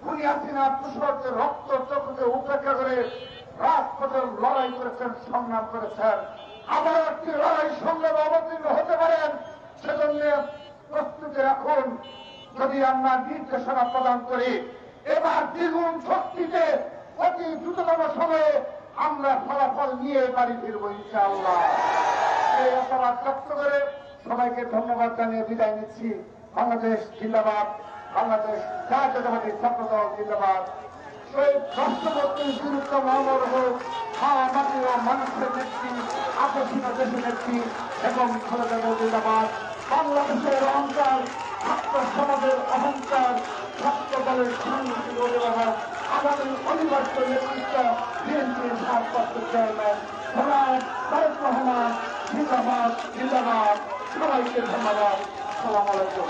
খুনি হাসিনা তুষরদের রক্ত চক্ষুকে উপেক্ষা করে রাজপথে লড়াই করেছেন, সংগ্রাম করেছেন, আবার একটি লড়াই সংগ্রামে অবতীর্ণ হতে পারেন, সেজন্য প্রস্তুতি রাখুন। যদি আমরা নির্দেশনা প্রদান করি, এবার দ্বিগুণ শক্তিতে অতি দ্রুততম সময়ে আমরা ফলাফল নিয়ে বাড়ি ফিরবো ইনশাআল্লাহ। এই আশাবাদ ব্যক্ত করে সবাইকে ধন্যবাদ জানিয়ে বিদায় নিচ্ছি। বাংলাদেশ জিন্দাবাদ, বাংলাদেশ জাতীয়তাবাদী ছাত্র দল জিন্দাবাদ। শহীদ রাষ্ট্রপতি বীরত্ব মহানর হোক, মাটি ও মানুষের নেত্রী, আকর্ষণ দেশের নেত্রী এবং খালেদা জিন্দাবাদ। বাংলাদেশের অহংকার, ছাত্র সমাজের অহংকার, ছাত্র দলের সাংগঠনিক অভিভাবক, আগামী অনিবার্য নেতৃত্ব বিএনপির ভারপ্রাপ্ত চেয়ারম্যান তারেক রহমান জিন্দাবাদ জিন্দাবাদ। সবাইকে ধন্যবাদ। আসসালামু আলাইকুম।